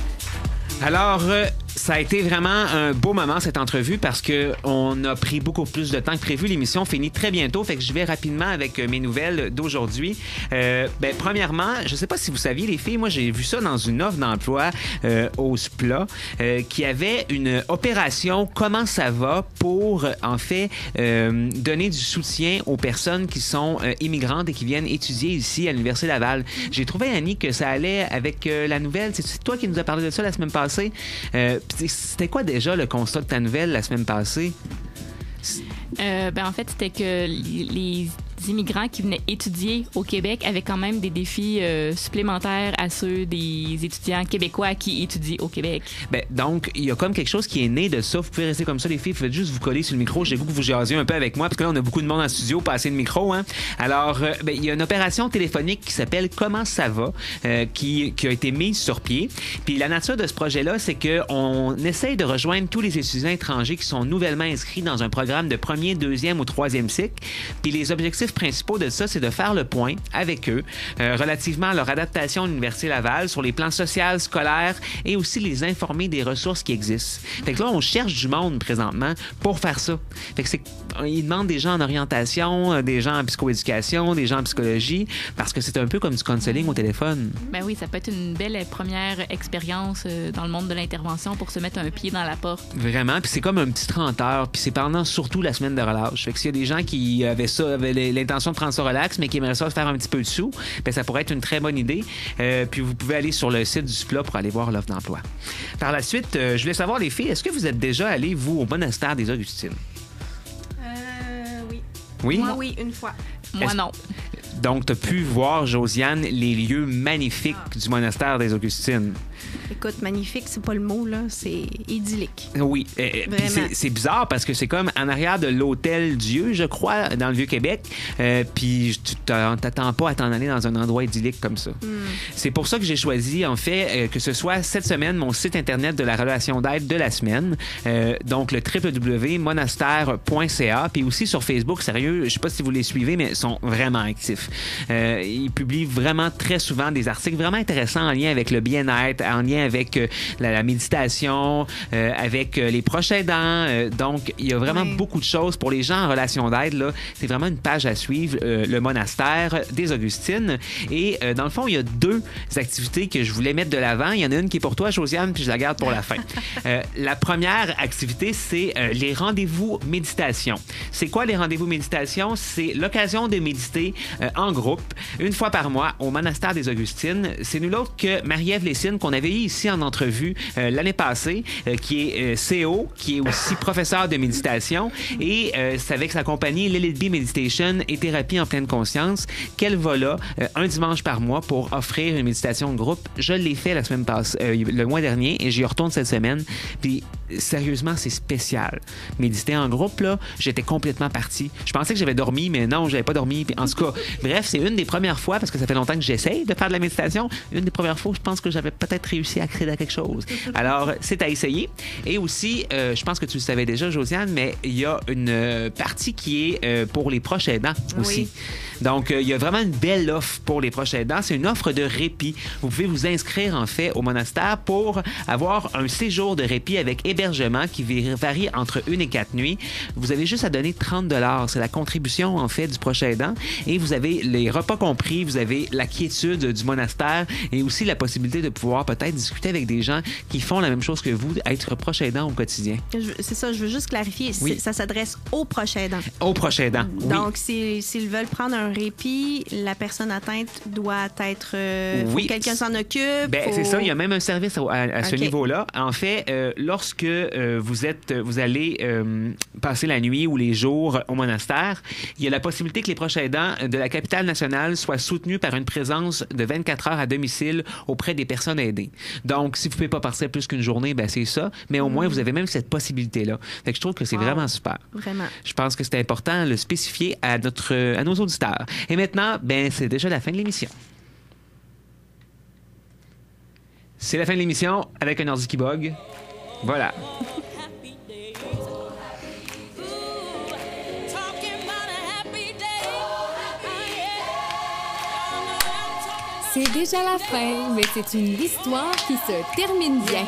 S5: Alors, ça a été vraiment un beau moment, cette entrevue, parce qu'on a pris beaucoup plus de temps que prévu. L'émission finit très bientôt, fait que je vais rapidement avec mes nouvelles d'aujourd'hui. Premièrement, je ne sais pas si vous saviez, les filles, moi, j'ai vu ça dans une offre d'emploi au SPLA, qui avait une opération « Comment ça va » pour, en fait, donner du soutien aux personnes qui sont immigrantes et qui viennent étudier ici à l'Université Laval. J'ai trouvé, Annie, que ça allait avec la nouvelle. C'est toi qui nous as parlé de ça la semaine passée. C'était quoi déjà le constat de ta nouvelle la semaine passée?
S6: En fait, c'était que les immigrants qui venaient étudier au Québec avaient quand même des défis supplémentaires à ceux des étudiants québécois qui étudient au Québec.
S5: Donc, il y a comme quelque chose qui est né de ça. Vous pouvez rester comme ça, les filles. Vous faites juste vous coller sur le micro. J'ai le goût que vous jasiez un peu avec moi, parce que là, on a beaucoup de monde en studio, pas assez de micro. Hein? Alors, il y a une opération téléphonique qui s'appelle « Comment ça va » qui a été mise sur pied. Puis la nature de ce projet-là, c'est qu'on essaye de rejoindre tous les étudiants étrangers qui sont nouvellement inscrits dans un programme de 1er, 2e ou 3e cycle. Puis les objectifs principaux de ça, c'est de faire le point avec eux relativement à leur adaptation à l'Université Laval sur les plans social, scolaires et aussi les informer des ressources qui existent. Fait que là, on cherche du monde présentement pour faire ça. Fait que ils demandent des gens en orientation, des gens en psychoéducation, des gens en psychologie, parce que c'est un peu comme du counseling au téléphone.
S6: Ben oui, ça peut être une belle première expérience dans le monde de l'intervention pour se mettre un pied dans la porte.
S5: Vraiment, puis c'est comme un petit 30 heures, puis c'est pendant surtout la semaine de relâche. Fait que s'il y a des gens qui avaient l'intention de prendre ça relax, mais qui aimeraient ça se faire un petit peu de sous, bien, ça pourrait être une très bonne idée. Puis vous pouvez aller sur le site du SPLA pour aller voir l'offre d'emploi. Par la suite, je voulais savoir, les filles, est-ce que vous êtes déjà allées, vous, au monastère des Augustines?
S7: Oui.
S5: Oui?
S7: Moi, oui, une fois.
S6: Moi, non.
S5: Donc, tu as pu voir, Josiane, les lieux magnifiques du monastère des Augustines.
S7: Écoute, magnifique, c'est pas le mot, là. C'est idyllique.
S5: Oui. C'est bizarre parce que c'est comme en arrière de l'Hôtel Dieu, je crois, dans le Vieux-Québec. Puis tu t'attends pas à t'en aller dans un endroit idyllique comme ça. C'est pour ça que j'ai choisi, en fait, que ce soit cette semaine mon site Internet de la relation d'aide de la semaine. Donc, le www.monastère.ca. Puis aussi sur Facebook, sérieux, je sais pas si vous les suivez, mais ils sont vraiment actifs. Ils publient vraiment très souvent des articles vraiment intéressants en lien avec le bien-être, en lien avec la méditation, avec les proches aidants. Donc, il y a vraiment beaucoup de choses pour les gens en relation d'aide. Là, c'est vraiment une page à suivre, le monastère des Augustines. Et dans le fond, il y a 2 activités que je voulais mettre de l'avant. Il y en a une qui est pour toi, Josiane, puis je la garde pour la fin. La première activité, c'est les rendez-vous méditation. C'est quoi les rendez-vous méditation? C'est l'occasion de méditer en groupe, une fois par mois, au monastère des Augustines. C'est nul autre que Marie-Ève Lessine, qu'on avait eu ici en entrevue l'année passée, qui est CO, qui est aussi professeur de méditation. Et c'est avec sa compagnie Lilith Bee Meditation et Thérapie en pleine conscience qu'elle va là un dimanche par mois pour offrir une méditation de groupe. Je l'ai fait la semaine passée, le mois dernier, et j'y retourne cette semaine. Puis sérieusement, c'est spécial. Méditer en groupe, là, j'étais complètement parti. Je pensais que j'avais dormi, mais non, j'avais pas dormi. Puis, en tout cas, bref, c'est une des premières fois, parce que ça fait longtemps que j'essaye de faire de la méditation, une des premières fois où je pense que j'avais peut-être réussi à créer quelque chose. Alors, c'est à essayer. Et aussi, je pense que tu le savais déjà, Josiane, mais il y a une partie qui est pour les proches aidants aussi. Oui. Donc, il y a vraiment une belle offre pour les proches aidants. C'est une offre de répit. Vous pouvez vous inscrire, en fait, au monastère pour avoir un séjour de répit avec hébergement qui varie entre 1 et 4 nuits. Vous avez juste à donner 30 $. C'est la contribution, en fait, du proche aidant. Et vous avez les repas compris, vous avez la quiétude du monastère et aussi la possibilité de pouvoir peut-être discuter avec des gens qui font la même chose que vous, être proche aidant au quotidien.
S7: C'est ça, je veux juste clarifier. Oui. Ça s'adresse aux proches aidants.
S5: Aux proches aidants, oui.
S7: Donc, s'ils veulent prendre un répit, la personne atteinte doit être...
S5: oui.
S7: Faut que quelqu'un s'en occupe.
S5: C'est ça, il y a même un service à ce niveau-là. En fait, lorsque vous allez passer la nuit ou les jours au monastère, il y a la possibilité que les proches aidants de la capitale nationale soient soutenus par une présence de 24 heures à domicile auprès des personnes aidées. Donc, si vous ne pouvez pas partir plus qu'une journée, ben c'est ça. Mais au moins, vous avez même cette possibilité-là. Fait que je trouve que c'est vraiment super.
S7: Vraiment.
S5: Je pense que c'est important de le spécifier à nos auditeurs. Et maintenant, ben c'est déjà la fin de l'émission. C'est la fin de l'émission avec un ordi qui bug. Voilà.
S12: C'est déjà la fin, mais c'est une histoire qui se termine bien.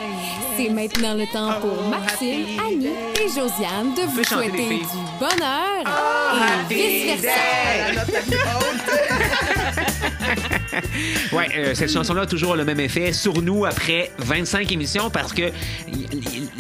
S12: C'est maintenant le temps pour Maxime, Annie et Josiane de vous souhaiter du bonheur et vice-versa.
S5: Ouais, cette chanson-là a toujours le même effet sur nous après 25 émissions parce que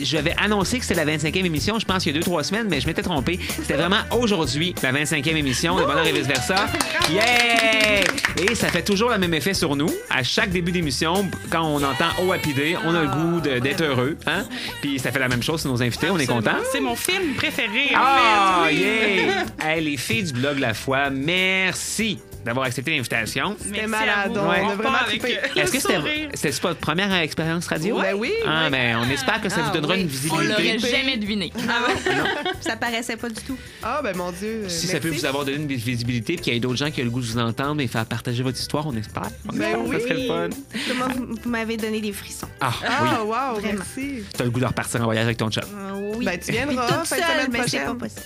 S5: j'avais annoncé que c'était la 25e émission, je pense, il y a 2-3 semaines, mais je m'étais trompé. C'était vraiment aujourd'hui la 25e émission de Bonheur et vice-versa. Yeah! Et ça fait toujours le même effet sur nous. À chaque début d'émission, quand on entend Oh Happy Day, on a le goût d'être heureux. Hein? Puis ça fait la même chose sur nos invités, on est contents.
S10: C'est mon film préféré.
S5: Ah, yeah! Hey, les filles du blog La Foi, merci d'avoir accepté l'invitation.
S11: C'était malade. On a vraiment trippé.
S5: Est-ce que c'était pas votre première expérience radio?
S11: Ben oui.
S5: Ah, ben, on espère que ça vous donnera une visibilité.
S6: On l'aurait jamais deviné.
S7: Ça paraissait pas du tout.
S11: Ah, ben mon Dieu.
S5: Si ça peut vous avoir donné une visibilité puis qu'il y ait d'autres gens qui ont le goût de vous entendre et faire partager votre histoire, on espère.
S11: Ben oui.
S5: Ça serait le fun.
S7: Moi, vous m'avez donné des frissons.
S5: Ah,
S11: oui. Wow,
S7: vraiment.
S11: Merci.
S5: T'as le goût de repartir en voyage avec ton chat.
S7: Oui.
S11: Ben, tu viendras.
S7: Toute seule, mais c'est pas possible.